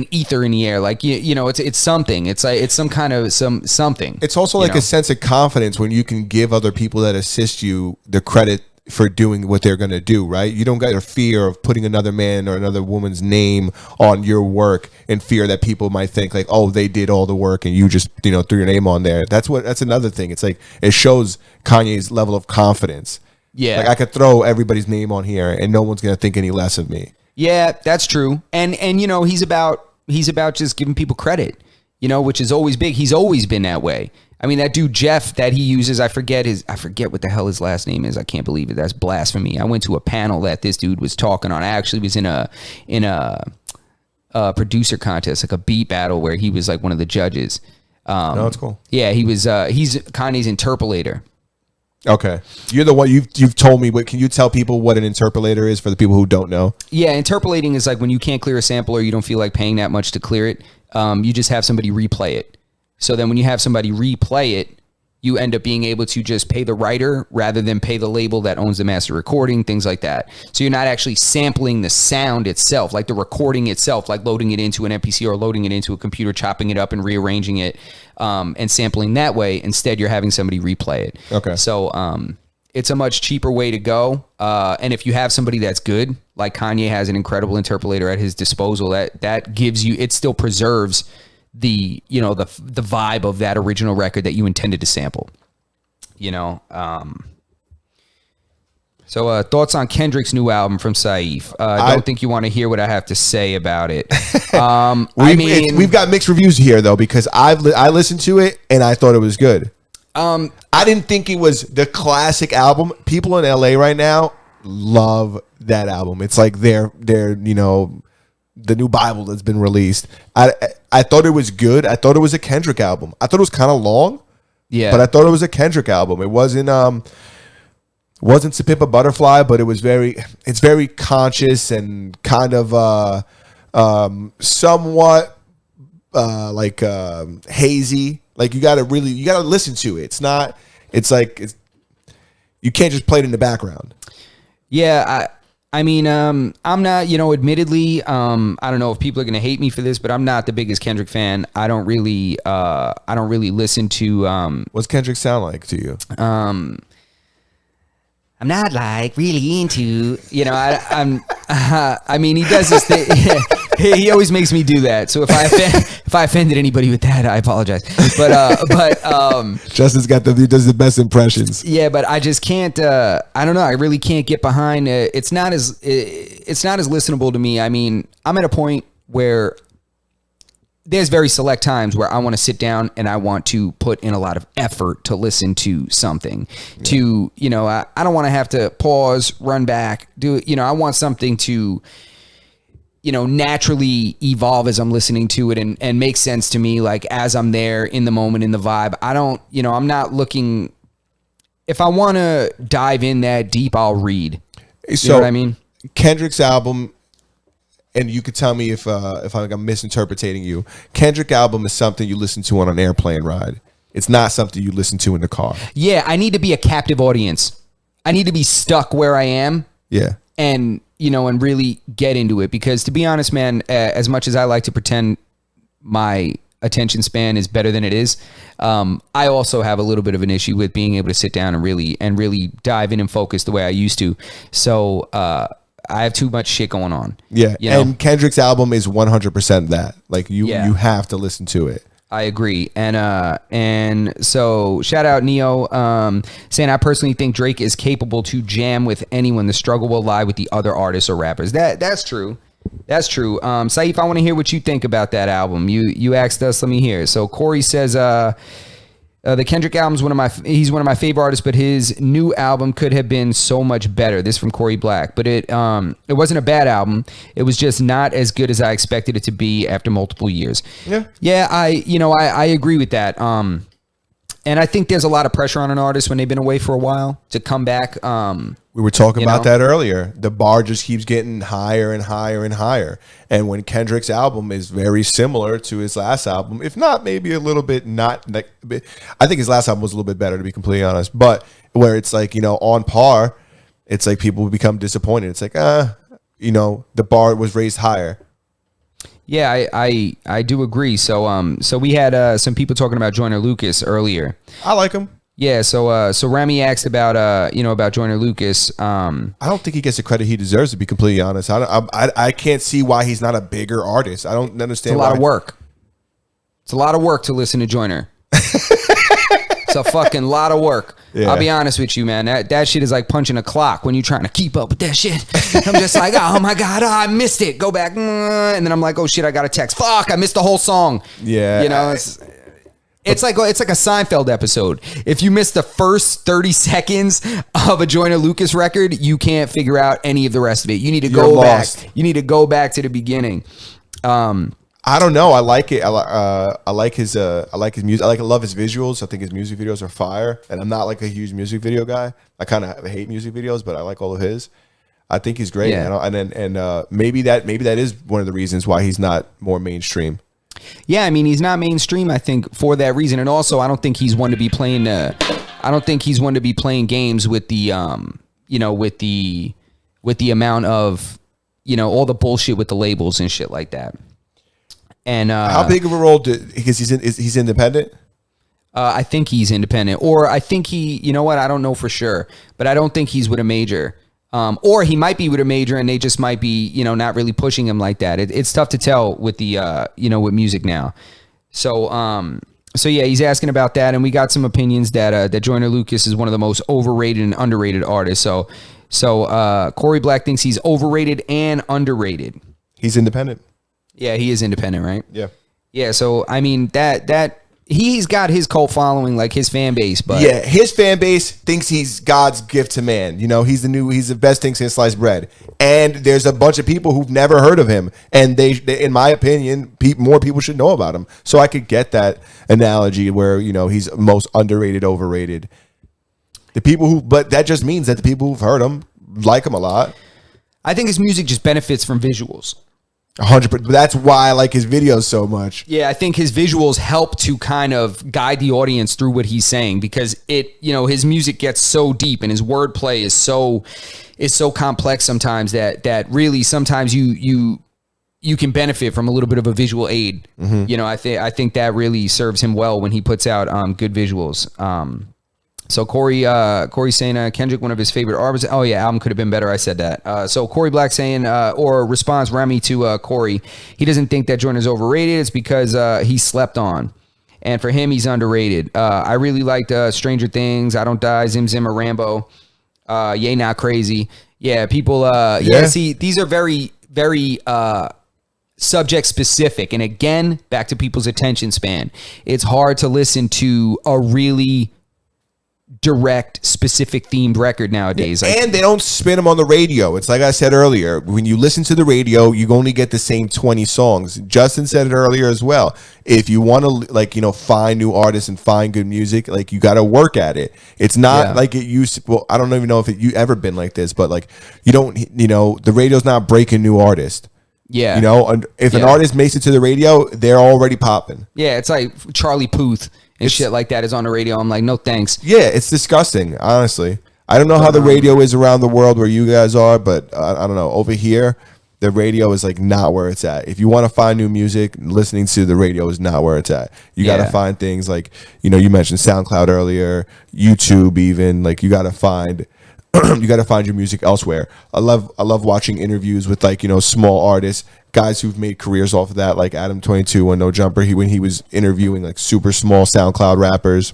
ether in the air. Like, it's something. It's like, it's some kind of something. It's also like a sense of confidence when you can give other people that assist you the credit for doing what they're going to do, right? You don't got a fear of putting another man or another woman's name on your work in fear that people might think like, oh, they did all the work and you just, threw your name on there. That's another thing. It's like, it shows Kanye's level of confidence. Yeah. Like, I could throw everybody's name on here and no one's going to think any less of me. Yeah, that's true. And he's about just giving people credit, which is always big. He's always been that way. I mean, that dude Jeff that he uses, I forget what the hell his last name is. I can't believe it. That's blasphemy. I went to a panel that this dude was talking on. I actually was in a producer contest, like a beat battle, where he was like one of the judges. No, that's cool. Yeah, he's Kanye's interpolator. Okay, you're the one you've told me. But can you tell people what an interpolator is for the people who don't know? Yeah, interpolating is like when you can't clear a sample or you don't feel like paying that much to clear it. You just have somebody replay it. So then when you have somebody replay it, you end up being able to just pay the writer rather than pay the label that owns the master recording, things like that. So you're not actually sampling the sound itself, like the recording itself, like loading it into an MPC or loading it into a computer, chopping it up and rearranging it, and sampling that way. Instead, you're having somebody replay it. Okay. So it's a much cheaper way to go. And if you have somebody that's good, like Kanye has an incredible interpolator at his disposal, that gives you, it still preserves the vibe of that original record that you intended to sample, So thoughts on Kendrick's new album from Saif? I don't think you want to hear what I have to say about it. We've got mixed reviews here though, because I listened to it and I thought it was good. I didn't think it was the classic album. People in LA right now love that album. It's like their the new Bible that's been released. I thought it was good. I thought it was a Kendrick album. I thought it was kind of long. Yeah. But I thought it was a Kendrick album. It wasn't To Pimp a Butterfly, but it's very conscious and kind of somewhat hazy. Like you gotta listen to it. You can't just play it in the background. Yeah, I mean, I'm not, admittedly, I don't know if people are going to hate me for this, but I'm not the biggest Kendrick fan. I don't really listen to, What's Kendrick sound like to you? I'm not like really into, I mean, he does this thing. He always makes me do that. So if I offended anybody with that, I apologize. But Justin's he does the best impressions. Yeah, but I just can't. I don't know. I really can't get behind. It's not as listenable to me. I mean, I'm at a point where there's very select times where I want to sit down and I want to put in a lot of effort to listen to something. To, you know, I don't want to have to pause, run back, do it. You know, I want something to, you know, naturally evolve as I'm listening to it and make sense to me, like as I'm there in the moment, in the vibe. I don't, you know, I'm not looking, if I want to dive in that deep, I'll read. You know what I mean? Kendrick's album, and you could tell me if I'm misinterpreting you. Kendrick album is something you listen to on an airplane ride. It's not something you listen to in the car. Yeah, I need to be a captive audience. I need to be stuck where I am. Yeah. And, you know, and really get into it. Because to be honest, man, as much as I like to pretend my attention span is better than it is, I also have a little bit of an issue with being able to sit down and really dive in and focus the way I used to. So, I have too much shit going on. Yeah. You know? And Kendrick's album is 100% that. Like you have to listen to it. I agree. And so shout out Neo, saying, I personally think Drake is capable to jam with anyone. The struggle will lie with the other artists or rappers. That's true. That's true. Saif, I want to hear what you think about that album. You asked us, let me hear. So Corey says, the Kendrick album's he's one of my favorite artists, but his new album could have been so much better. This from Corey Black, but it wasn't a bad album. It was just not as good as I expected it to be after multiple years. Yeah. I agree with that. And I think there's a lot of pressure on an artist when they've been away for a while to come back. We were talking about that earlier. The bar just keeps getting higher and higher and higher. And when Kendrick's album is very similar to his last album, if not maybe a little bit not like, I think his last album was a little bit better, to be completely honest. But where it's like, you know, on par, it's like people become disappointed. It's like, you know, the bar was raised higher. Yeah, I do agree. So we had some people talking about Joyner Lucas earlier. I like him. Yeah, so Rami asked about about Joyner Lucas. I don't think he gets the credit he deserves, to be completely honest. I can't see why he's not a bigger artist. I don't understand. It's a lot of work. It's a lot of work to listen to Joyner. It's a fucking lot of work. Yeah. I'll be honest with you, man. That shit is like punching a clock when you're trying to keep up with that shit. I'm just like, oh my God, I missed it. Go back. And then I'm like, oh shit, I got a text. Fuck, I missed the whole song. Yeah. You know, it's like a Seinfeld episode. If you miss the first 30 seconds of a Joyner Lucas record, you can't figure out any of the rest of it. You need to go back. You need to go back to the beginning. I don't know. I like it. I like his music. I love his visuals. I think his music videos are fire. And I'm not like a huge music video guy. I kind of hate music videos, but I like all of his. I think he's great. Yeah. And maybe that is one of the reasons why he's not more mainstream. Yeah, I mean, he's not mainstream, I think, for that reason. And also, I don't think he's one to be playing games with the with the amount of, all the bullshit with the labels and shit like that. And how big of a role because he's independent? I think he's independent, or I think I don't know for sure, but I don't think he's with a major. Or he might be with a major and they just might be, not really pushing him like that. It's tough to tell with the, with music now. So yeah, he's asking about that. And we got some opinions that Joyner Lucas is one of the most overrated and underrated artists. So Corey Black thinks he's overrated and underrated. He's independent. Yeah, he is independent, right? Yeah. Yeah. So, I mean, that he's got his cult following, like his fan base, but yeah, his fan base thinks he's God's gift to man. He's the best thing since sliced bread. And there's a bunch of people who've never heard of him, and they in my opinion, more people should know about him. So I could get that analogy where he's most underrated, overrated. But that just means that the people who've heard him like him a lot. I think his music just benefits from visuals. 100%. That's why I like his videos so much. Yeah, I think his visuals help to kind of guide the audience through what he's saying, because his music gets so deep and his wordplay is so complex sometimes that really sometimes you can benefit from a little bit of a visual aid. Mm-hmm. I think that really serves him well when he puts out good visuals. So Corey's saying Kendrick, one of his favorite artists. Oh yeah, album could have been better. I said that. So Corey Black saying, or responds Remy to Corey, he doesn't think that Joyner's overrated. It's because he slept on, and for him, he's underrated. I really liked Stranger Things, I Don't Die, Zim Zim, or Rambo. Yay Not Crazy. Yeah, people. Yeah. See, these are very, very subject specific. And again, back to people's attention span. It's hard to listen to a really direct, specific themed record nowadays. And they don't spin them on the radio. It's like I said earlier, when you listen to the radio, you only get the same 20 songs. Justin said it earlier as well. If you want to find new artists and find good music, like you got to work at it. It's not like it used to. Well, I don't even know if you ever been like this, but like you don't, the radio's not breaking new artists. Yeah. If an artist makes it to the radio, they're already popping. Yeah, it's like Charlie Puth and shit like that is on the radio. I'm like, no thanks. Yeah, it's disgusting, honestly. I don't know how the radio is around the world where you guys are, but I don't know. Over here, the radio is like not where it's at. If you want to find new music, listening to the radio is not where it's at. You got to find things like, you mentioned SoundCloud earlier, YouTube even. Like you got to find your music elsewhere. I love watching interviews with small artists, guys who've made careers off of that, like Adam 22 and No Jumper. When he was interviewing like super small SoundCloud rappers,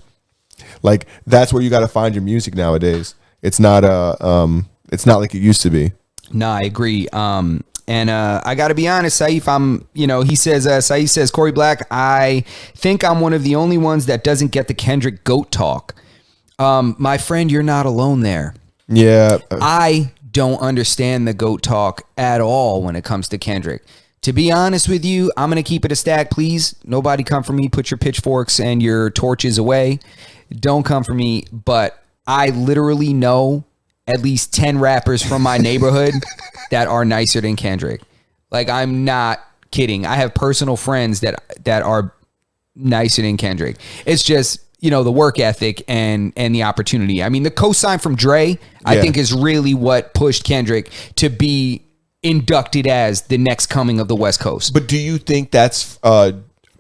like that's where you got to find your music nowadays. It's not like it used to be. No, I agree. And I got to be honest, Saif, Saif says, Corey Black, I think I'm one of the only ones that doesn't get the Kendrick goat talk. My friend, you're not alone there. Yeah. I don't understand the GOAT talk at all when it comes to Kendrick. To be honest with you, I'm going to keep it a stack, please. Nobody come for me. Put your pitchforks and your torches away. Don't come for me. But I literally know at least 10 rappers from my neighborhood that are nicer than Kendrick. Like, I'm not kidding. I have personal friends that are nicer than Kendrick. It's just, the work ethic and the opportunity. I mean, the cosign from Dre, I think, is really what pushed Kendrick to be inducted as the next coming of the West Coast. But do you think that's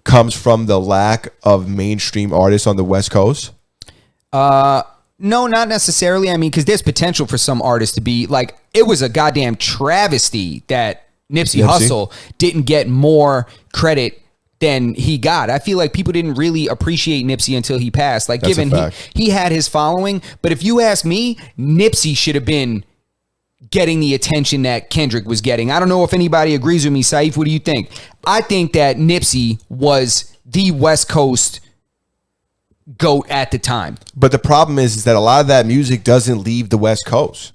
comes from the lack of mainstream artists on the West Coast? No, not necessarily. I mean, because there's potential for some artists to be like, it was a goddamn travesty that Nipsey Hussle didn't get more credit than he got. I feel like people didn't really appreciate Nipsey until he passed. Like, That's given he had his following, but if you ask me, Nipsey should have been getting the attention that Kendrick was getting. I don't know if anybody agrees with me. Saif, what do you think? I think that Nipsey was the West Coast GOAT at the time. But the problem is that a lot of that music doesn't leave the West Coast.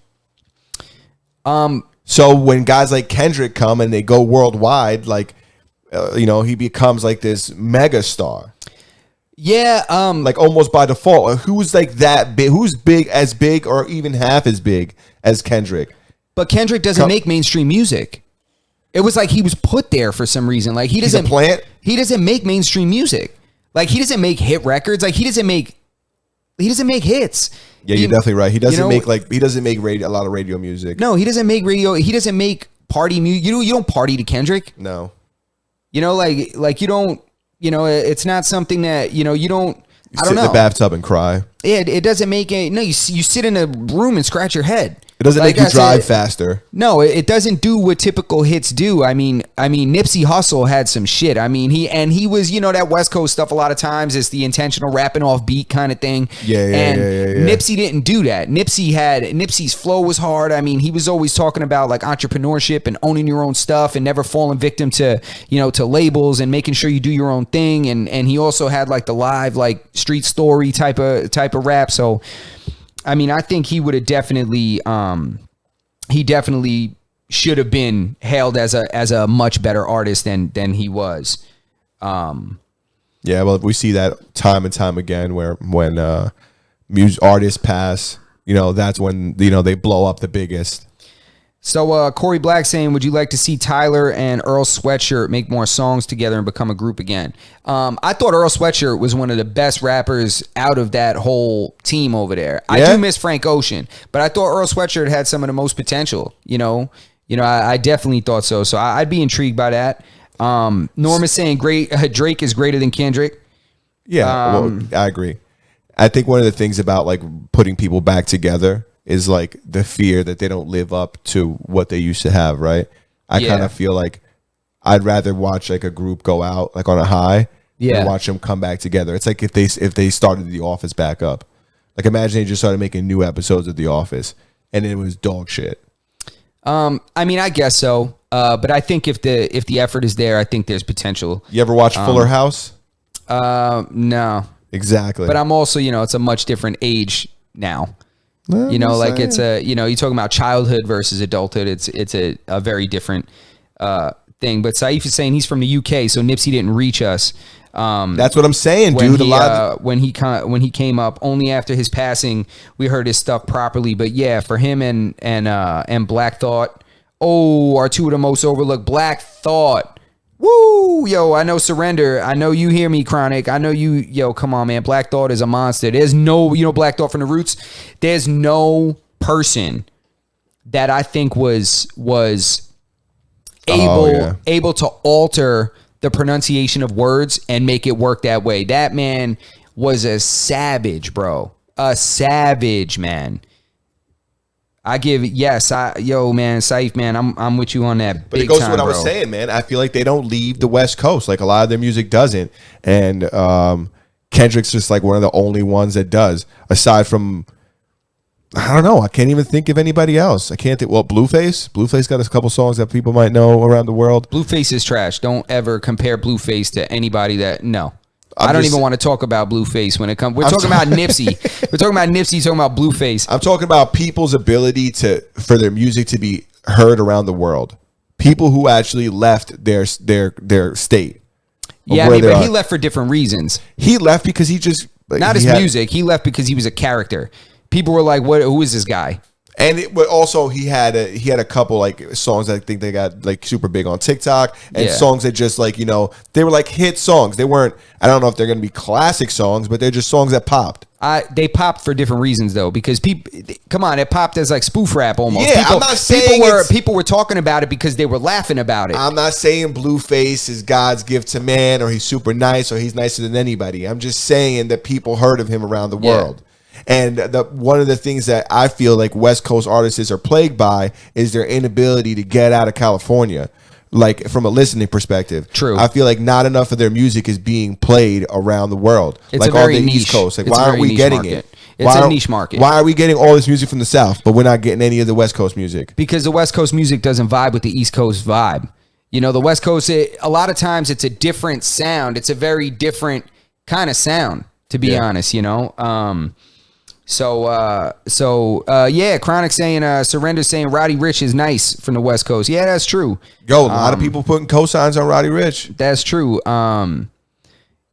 So when guys like Kendrick come and they go worldwide, like, he becomes like this mega star. Yeah. Like almost by default. Who's like that big? Who's as big or even half as big as Kendrick? But Kendrick doesn't make mainstream music. It was like he was put there for some reason. Like he's a plant. He doesn't make mainstream music. Like he doesn't make hit records. Like he doesn't make hits. Yeah, you're definitely right. He doesn't make a lot of radio music. No, he doesn't make radio. He doesn't make party music. You don't party to Kendrick. No. Like you don't, it's not something that, you don't, I don't know. Sit in the bathtub and cry. Yeah, it doesn't make it. No, you sit in a room and scratch your head. It doesn't make you drive faster. No, it doesn't do what typical hits do. I mean, Nipsey Hussle had some shit. I mean, he was, that West Coast stuff a lot of times is the intentional rapping off beat kind of thing. Yeah. Nipsey didn't do that. Nipsey's flow was hard. I mean, he was always talking about like entrepreneurship and owning your own stuff and never falling victim to, to labels and making sure you do your own thing. And he also had like the live, like street story type of rap. So, I mean, I think he would have definitely, he definitely should have been hailed as a much better artist than he was. Yeah, well, we see that time and time again when artists pass, that's when they blow up the biggest. So Corey Black saying, would you like to see Tyler and Earl Sweatshirt make more songs together and become a group again? I thought Earl Sweatshirt was one of the best rappers out of that whole team over there. Yeah? I do miss Frank Ocean, but I thought Earl Sweatshirt had some of the most potential. I definitely thought so. So I'd be intrigued by that. Norma's saying Drake is greater than Kendrick. Yeah, well, I agree. I think one of the things about like putting people back together is like the fear that they don't live up to what they used to have, right? I kind of feel like I'd rather watch like a group go out like on a high than watch them come back together. It's like if they started The Office back up. Like imagine they just started making new episodes of The Office and it was dog shit. I mean, I guess so. But I think if the effort is there, I think there's potential. You ever watch Fuller House? No. Exactly. But I'm also, it's a much different age now. No, Like it's you're talking about childhood versus adulthood. It's a very different thing. But Saif is saying he's from the UK, so Nipsey didn't reach us. That's what I'm saying, dude. When he came up, only after his passing, we heard his stuff properly. But yeah, for him and Black Thought, are two of the most overlooked. Black Thought. Woo, yo, I know Surrender. I know you hear me, Chronic. I know you, yo, come on, man. Black Thought is a monster. There's no, Black Thought from the Roots. There's no person that I think was able to alter the pronunciation of words and make it work that way. That man was a savage, bro. A savage, man. Man, Saif, man, I'm with you on that. But it goes to what I was saying, man. I feel like they don't leave the West Coast. Like a lot of their music doesn't, and Kendrick's just like one of the only ones that does. Aside from, I don't know, I can't even think of anybody else. I can't think. Well, Blueface got a couple songs that people might know around the world. Blueface is trash. Don't ever compare Blueface to anybody that I don't even want to talk about Blueface when it comes. We're talking about Nipsey. We're talking about Nipsey. Talking about Blueface. I'm talking about people's ability for their music to be heard around the world. People who actually left their state. Yeah, but he left for different reasons. He left because he just music. He left because he was a character. People were like, "What? Who is this guy?" But also he had a couple like songs that I think they got like super big on TikTok and songs that just like, they were like hit songs. They weren't, I don't know if they're going to be classic songs, but they're just songs that popped. They popped for different reasons though, because it popped as like spoof rap almost. Yeah, I'm not saying people were talking about it because they were laughing about it. I'm not saying Blueface is God's gift to man or he's super nice or he's nicer than anybody. I'm just saying that people heard of him around the world. And one of the things that I feel like West Coast artists are plagued by is their inability to get out of California, like from a listening perspective. True. I feel like not enough of their music is being played around the world. It's like a very on the niche, East Coast. Like, why aren't we getting it? It's a niche market. Why are we getting all this music from the South, but we're not getting any of the West Coast music? Because the West Coast music doesn't vibe with the East Coast vibe. The West Coast, a lot of times it's a different sound. It's a very different kind of sound, to be honest, Chronic saying, Surrender saying Roddy Ricch is nice from the West Coast. Yeah, that's true. A lot of people putting cosigns on Roddy Ricch. That's true. And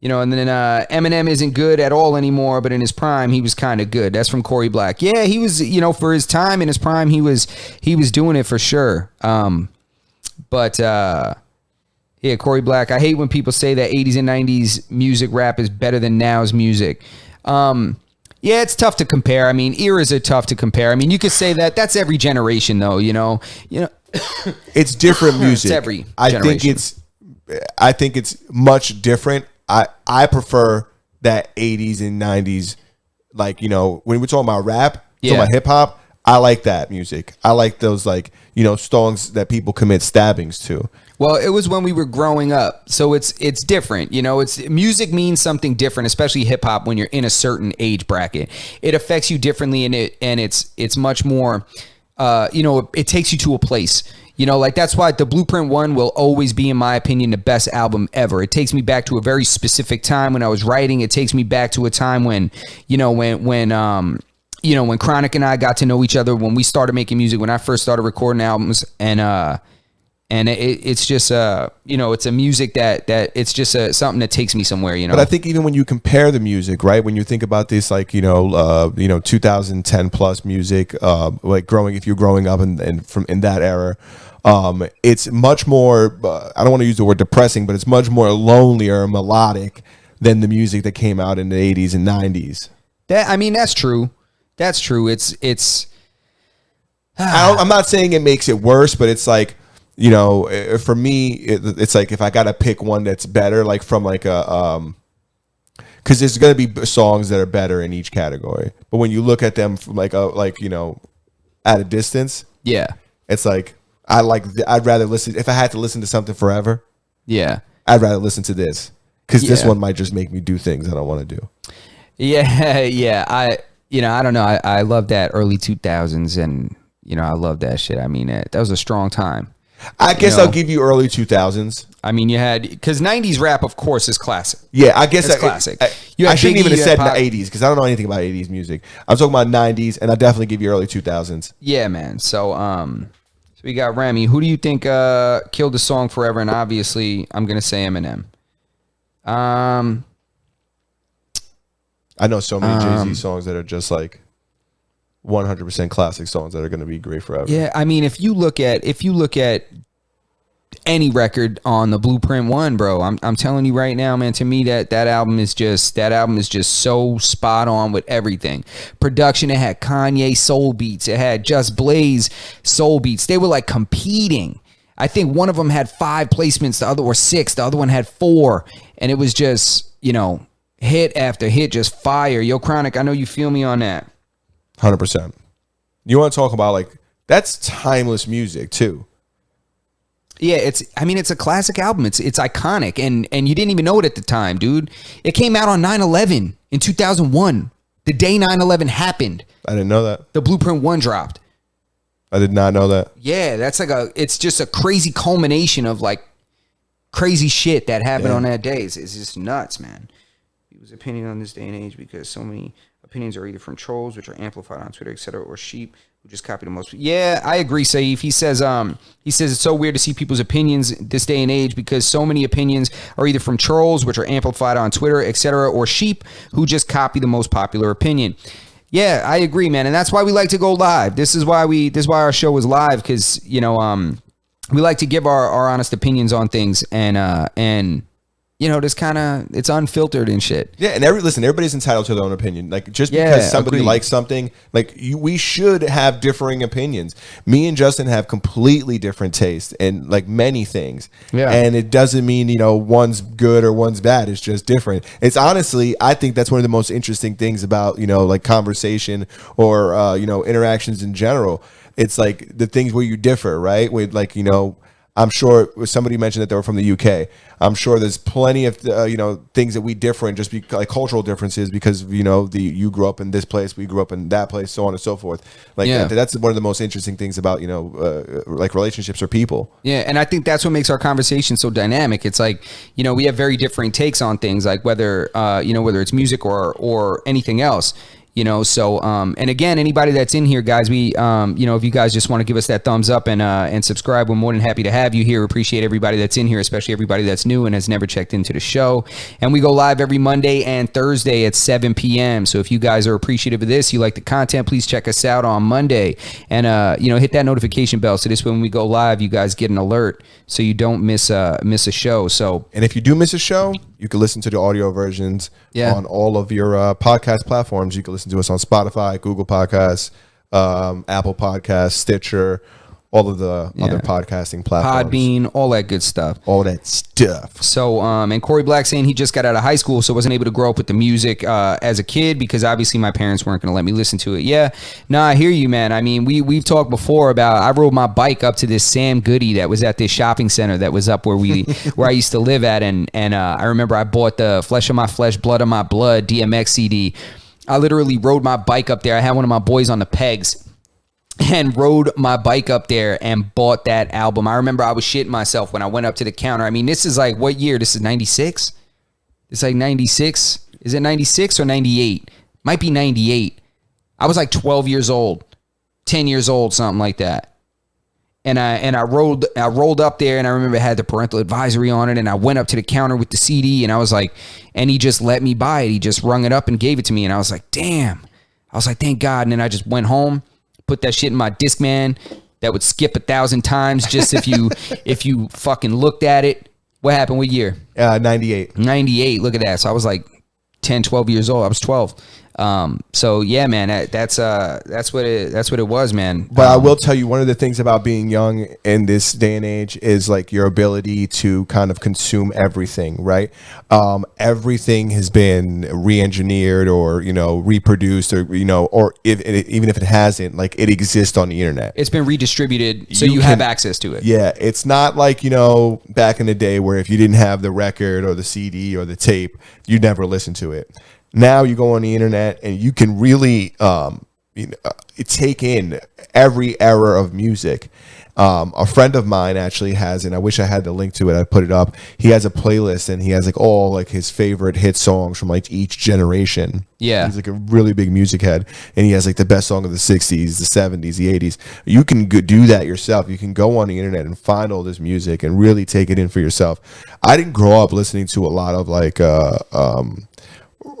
then Eminem isn't good at all anymore, but in his prime, he was kind of good. That's from Corey Black. Yeah, he was, for his time in his prime, he was doing it for sure. Corey Black, I hate when people say that 80s and 90s music rap is better than now's music. Yeah, it's tough to compare. I mean, eras are tough to compare. I mean, you could say that that's every generation, though. It's different music. It's every generation. I think it's much different. I prefer that 80s and 90s, like when we're talking about rap, talking about hip hop. I like that music. I like those songs that people commit stabbings to. Well, it was when we were growing up, so it's different. It's music means something different, especially hip hop when you're in a certain age bracket. It affects you differently, and it's much more. It takes you to a place. Like that's why the Blueprint 1 will always be, in my opinion, the best album ever. It takes me back to a very specific time when I was writing. It takes me back to a time when when Chronic and I got to know each other, when we started making music, when I first started recording albums, and it's just it's a music that it's just something that takes me somewhere. But I think even when you compare the music, right, when you think about this, like 2010 plus music, like if you're growing up and from in that era, it's much more. I don't want to use the word depressing, but it's much more lonelier, melodic than the music that came out in the 80s and 90s. That's true. That's true. It's. I'm not saying it makes it worse, but it's like. For me, it's like if I gotta pick one that's better, like from like a because there's gonna be songs that are better in each category. But when you look at them from at a distance, it's like I'd rather listen if I had to listen to something forever. Yeah, I'd rather listen to this because this one might just make me do things I don't want to do. Yeah. I don't know. I love that early 2000s and I love that shit. I mean, that was a strong time. I guess You know? I'll give you early 2000s. I mean, you had because '90s rap, of course, is classic. Yeah, I guess It's classic. I You shouldn't had even Biggie, have you said had Pac. '80s because I don't know anything about '80s music. I'm talking about '90s, and I definitely give you early 2000s. Yeah, man. So we got Remy. Who do you think killed the song forever? And obviously, I'm gonna say Eminem. I know so many Jay-Z songs that are just like 100% classic songs that are going to be great forever. Yeah, I mean, if you look at any record on the Blueprint One, bro, I'm telling you right now, man. To me, that album is just so spot on with everything. Production, it had Kanye soul beats, it had Just Blaze soul beats. They were like competing. I think one of them had 5 placements, the other or 6, the other one had 4, and it was just hit after hit, just fire. Yo, Chronic, I know you feel me on that. 100%. You want to talk about like that's timeless music too. Yeah, it's a classic album. It's iconic, and you didn't even know it at the time, dude. It came out on 9/11 in 2001. The day 9/11 happened, I didn't know that. the Blueprint One dropped. I did not know that. Yeah, that's it's just a crazy culmination of like crazy shit that happened on that day. It's just nuts, man. People's opinion on this day and age, because so many opinions are either from trolls, which are amplified on Twitter, etc., or sheep who just copy the most. Yeah, I agree, Saif. He says it's so weird to see people's opinions this day and age because so many opinions are either from trolls, which are amplified on Twitter, etc., or sheep who just copy the most popular opinion. Yeah, I agree, man, and that's why we like to go live. This is why our show is live, because we like to give our honest opinions on things, and this kind of, it's unfiltered and shit. Yeah, and everybody's entitled to their own opinion. Like just because somebody agreed. likes something, we should have differing opinions. Me and Justin have completely different tastes in like many things. Yeah. And it doesn't mean, one's good or one's bad. It's just different. It's honestly, I think that's one of the most interesting things about, like conversation or interactions in general. It's like the things where you differ, right? With like, I'm sure somebody mentioned that they were from the UK. I'm sure there's plenty of things that we differ in, just like cultural differences, because you grew up in this place, we grew up in that place, so on and so forth. Like that's one of the most interesting things about like relationships or people. Yeah, and I think that's what makes our conversation so dynamic. It's like we have very differing takes on things, like whether whether it's music or anything else. So and again, anybody that's in here, guys, we if you guys just want to give us that thumbs up and subscribe, we're more than happy to have you here. Appreciate everybody that's in here, especially everybody that's new and has never checked into the show. And we go live every Monday and Thursday at 7 p.m. So if you guys are appreciative of this, you like the content, please check us out on Monday and hit that notification bell, so this when we go live, you guys get an alert so you don't miss a show. So, and if you do miss a show, you can listen to the audio versions on all of your podcast platforms. You can listen to us on Spotify, Google Podcasts, Apple Podcasts, Stitcher, all of the other podcasting platforms. Podbean, all that good stuff. All that stuff. So, and Corey Black saying he just got out of high school, so wasn't able to grow up with the music as a kid because obviously my parents weren't going to let me listen to it. Yeah, no, I hear you, man. I mean, we've talked before about I rode my bike up to this Sam Goody that was at this shopping center that was up where where I used to live at, and I remember I bought the Flesh of My Flesh, Blood of My Blood DMX CD. I literally rode my bike up there. I had one of my boys on the pegs and rode my bike up there and bought that album. I remember I was shitting myself when I went up to the counter. I mean, this is like, what year? This is 96? It's like 96. Is it 96 or 98? Might be 98. I was like 12 years old, 10 years old, something like that. And I rolled up there, and I remember it had the parental advisory on it, and I went up to the counter with the CD, and I was like, and he just let me buy it. He just rung it up and gave it to me, and I was like, damn. I was like, thank God. And then I just went home, put that shit in my Discman that would skip 1,000 times just if you fucking looked at it. What happened? What year? 98. 98. Look at that. So I was like 10, 12 years old. I was 12. So yeah, man, that's what it was, man. But I will tell you, one of the things about being young in this day and age is like your ability to kind of consume everything, right? Everything has been re-engineered or, reproduced or, or even if it hasn't, like it exists on the internet. It's been redistributed. So you have access to it. Yeah. It's not like, back in the day where if you didn't have the record or the CD or the tape, you'd never listen to it. Now you go on the internet and you can really take in every era of music. A friend of mine actually has, and I wish I had the link to it. I put it up. He has a playlist, and he has like all like his favorite hit songs from like each generation. Yeah, he's like a really big music head, and he has like the best song of the '60s, the '70s, the '80s. You can do that yourself. You can go on the internet and find all this music and really take it in for yourself. I didn't grow up listening to a lot of like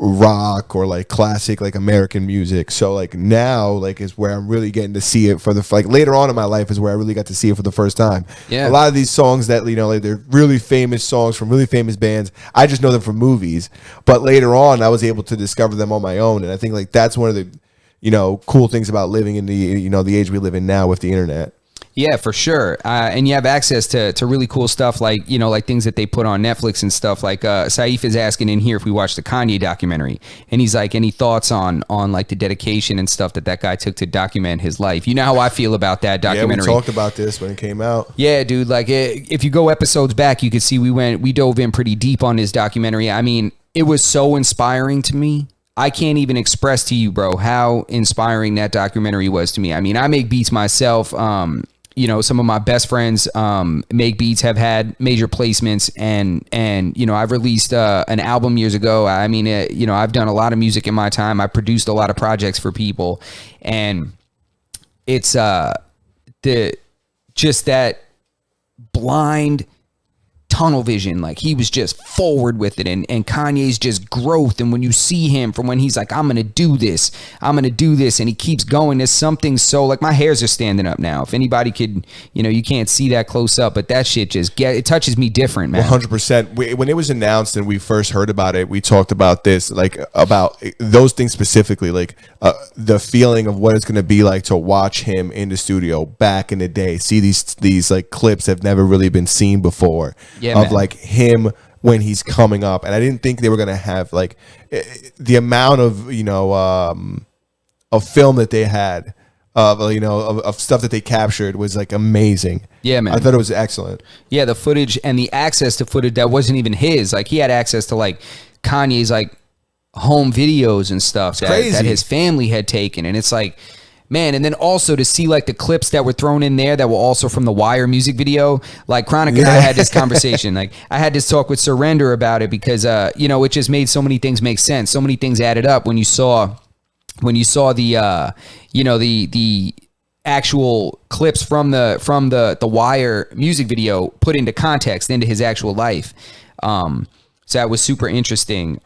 rock or like classic like American music, so like now like is where I'm really getting to see it for the like later on in my life is where I really got to see it for the first time. Yeah, a lot of these songs that like they're really famous songs from really famous bands, I just know them from movies, but later on I was able to discover them on my own, and I think like that's one of the cool things about living in the the age we live in now with the internet. Yeah, for sure. And you have access to really cool stuff like, like things that they put on Netflix and stuff. Like Saif is asking in here if we watched the Kanye documentary. And he's like, any thoughts on like the dedication and stuff that guy took to document his life? You know how I feel about that documentary. Yeah, we talked about this when it came out. Yeah, dude. Like if you go episodes back, you could see we dove in pretty deep on this documentary. I mean, it was so inspiring to me. I can't even express to you, bro, how inspiring that documentary was to me. I mean, I make beats myself. Some of my best friends make beats, have had major placements, and I've released an album years ago. I mean, I've done a lot of music in my time. I produced a lot of projects for people, and it's just that blind tunnel vision. Like he was just forward with it, and Kanye's just growth. And when you see him from when he's like, I'm gonna do this, and he keeps going, there's something so like my hairs are standing up now. If anybody could, you can't see that close up, but that shit just it touches me different, man. 100%. When it was announced and we first heard about it, we talked about this, like about those things specifically, like the feeling of what it's gonna be like to watch him in the studio back in the day, see these like clips that have never really been seen before. Yeah, of man. Like him when he's coming up, and I didn't think they were gonna have like the amount of of film that they had of stuff that they captured was like amazing. Yeah, man. I thought it was excellent. Yeah, the footage and the access to footage that wasn't even his. Like he had access to like Kanye's like home videos and stuff that his family had taken, and it's like, man, and then also to see like the clips that were thrown in there that were also from the Wire music video. Like Chronic and I had this conversation. Like I had this talk with Surrender about it because it just made so many things make sense. So many things added up when you saw the the actual clips from the Wire music video put into context into his actual life. So that was super interesting.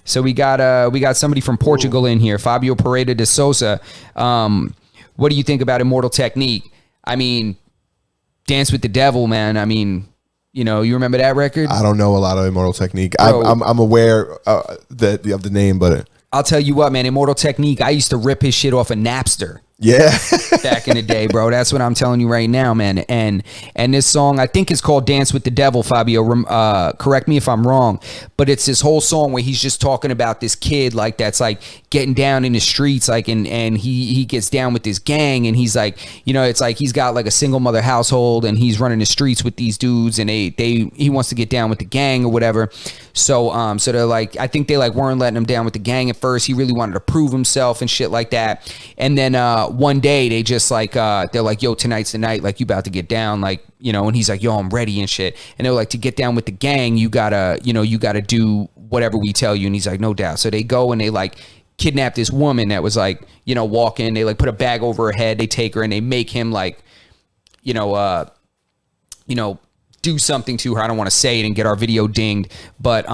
So we got somebody from Portugal in here, Fabio Pereira de Souza. What do you think about Immortal Technique? I mean, Dance with the Devil, man. I mean, you remember that record? I don't know a lot of Immortal Technique. I'm aware of the name, but I'll tell you what, man. Immortal Technique. I used to rip his shit off of Napster. Yeah. Back in the day, bro. That's what I'm telling you right now, man. And this song, I think it's called Dance with the Devil, Fabio. Correct me if I'm wrong. But it's this whole song where he's just talking about this kid like that's like getting down in the streets, like and he gets down with this gang, and he's like, it's like he's got like a single mother household and he's running the streets with these dudes, and he wants to get down with the gang or whatever. So they're like, I think they like weren't letting him down with the gang at first. He really wanted to prove himself and shit like that. And then one day they just like they're like, yo, tonight's the night, like you about to get down, like, and he's like, yo, I'm ready and shit. And they're like, to get down with the gang, you gotta do whatever we tell you. And he's like, no doubt. So they go and they like kidnap this woman that was like, walking. They like put a bag over her head. They take her and they make him like, do something to her. I don't want to say it and get our video dinged, but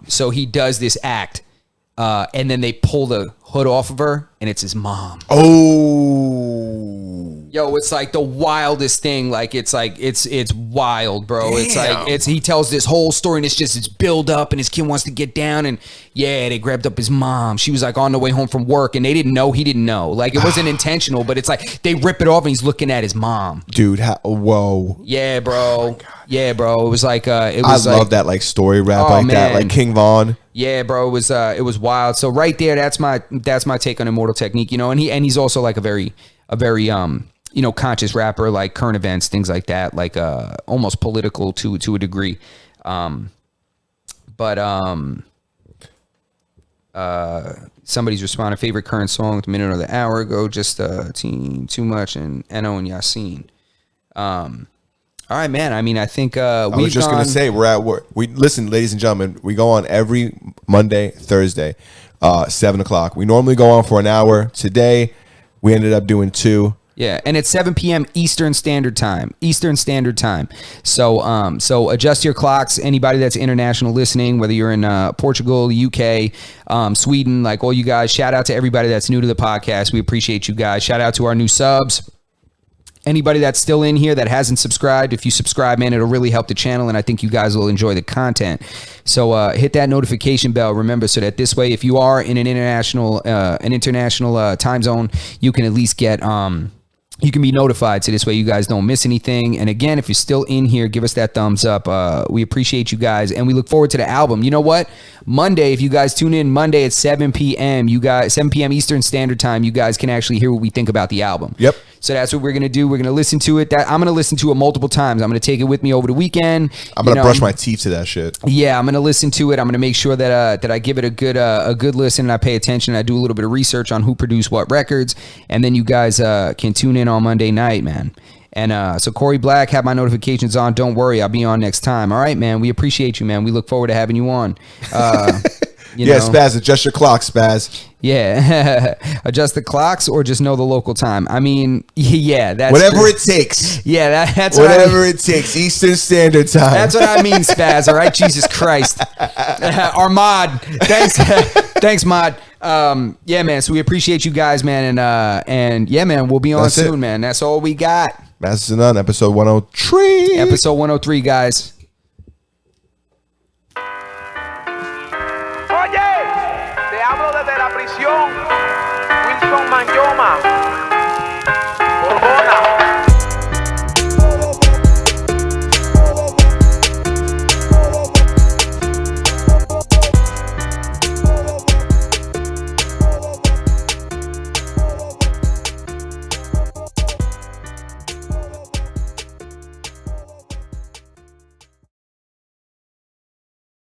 so he does this act, and then they pull the hood off of her, and it's his mom. Oh, yo, it's like the wildest thing. Like it's wild, bro. Damn. It's like he tells this whole story, and it's build up, and his kid wants to get down, and yeah, they grabbed up his mom. She was like on the way home from work, and they didn't know. He didn't know. Like it wasn't intentional, but it's like they rip it off, and he's looking at his mom. Dude, whoa. Yeah, bro. Yeah, bro. It was like I love that like story rap like man. That, like King Von. Yeah, bro. It was wild. So right there, that's my take on Immortal Technique. And he's also like a very conscious rapper, like current events, things like that, like almost political to a degree. Somebody's responding, favorite current song, the minute or the hour ago, just Team Too Much and Eno and Yasin. All right, man. I mean, I think I was just going to say, we're at work. Listen, ladies and gentlemen, we go on every Monday, Thursday, 7 o'clock. We normally go on for an hour. Today, we ended up doing 2. Yeah, and it's 7 p.m. Eastern Standard Time. So adjust your clocks. Anybody that's international listening, whether you're in Portugal, UK, Sweden, like all you guys, shout out to everybody that's new to the podcast. We appreciate you guys. Shout out to our new subs. Anybody that's still in here that hasn't subscribed, if you subscribe, man, it'll really help the channel, and I think you guys will enjoy the content. So hit that notification bell, remember, so that this way, if you are in an international time zone, you can at least get you can be notified, so this way you guys don't miss anything. And again, if you're still in here, give us that thumbs up. We appreciate you guys, and we look forward to the album. You know what? Monday, if you guys tune in Monday at 7 p.m., 7 p.m. Eastern Standard Time, you guys can actually hear what we think about the album. Yep. So that's what we're going to do. We're going to listen to it. I'm going to listen to it multiple times. I'm going to take it with me over the weekend. I'm going to brush my teeth to that shit. Yeah, I'm going to listen to it. I'm going to make sure that I give it a good listen, and I pay attention. I do a little bit of research on who produced what records, and then you guys can tune in on Monday night, man. And so Corey Black, have my notifications on. Don't worry, I'll be on next time. All right, man. We appreciate you, man. We look forward to having you on. You know? Spaz, adjust your clock, Spaz. Yeah, adjust the clocks or just know the local time. I mean, yeah, that's whatever true. It takes. Yeah, that's whatever it takes. Eastern Standard Time. That's what I mean, Spaz. All right, Jesus Christ, Armad. Thanks, Mod. Yeah, man. So we appreciate you guys, man, and yeah, man, we'll be on soon, man. That's all we got. Masters and None, episode 103. Episode 103, guys. Oye, te hablo desde la prisión, Wilson Manyoma.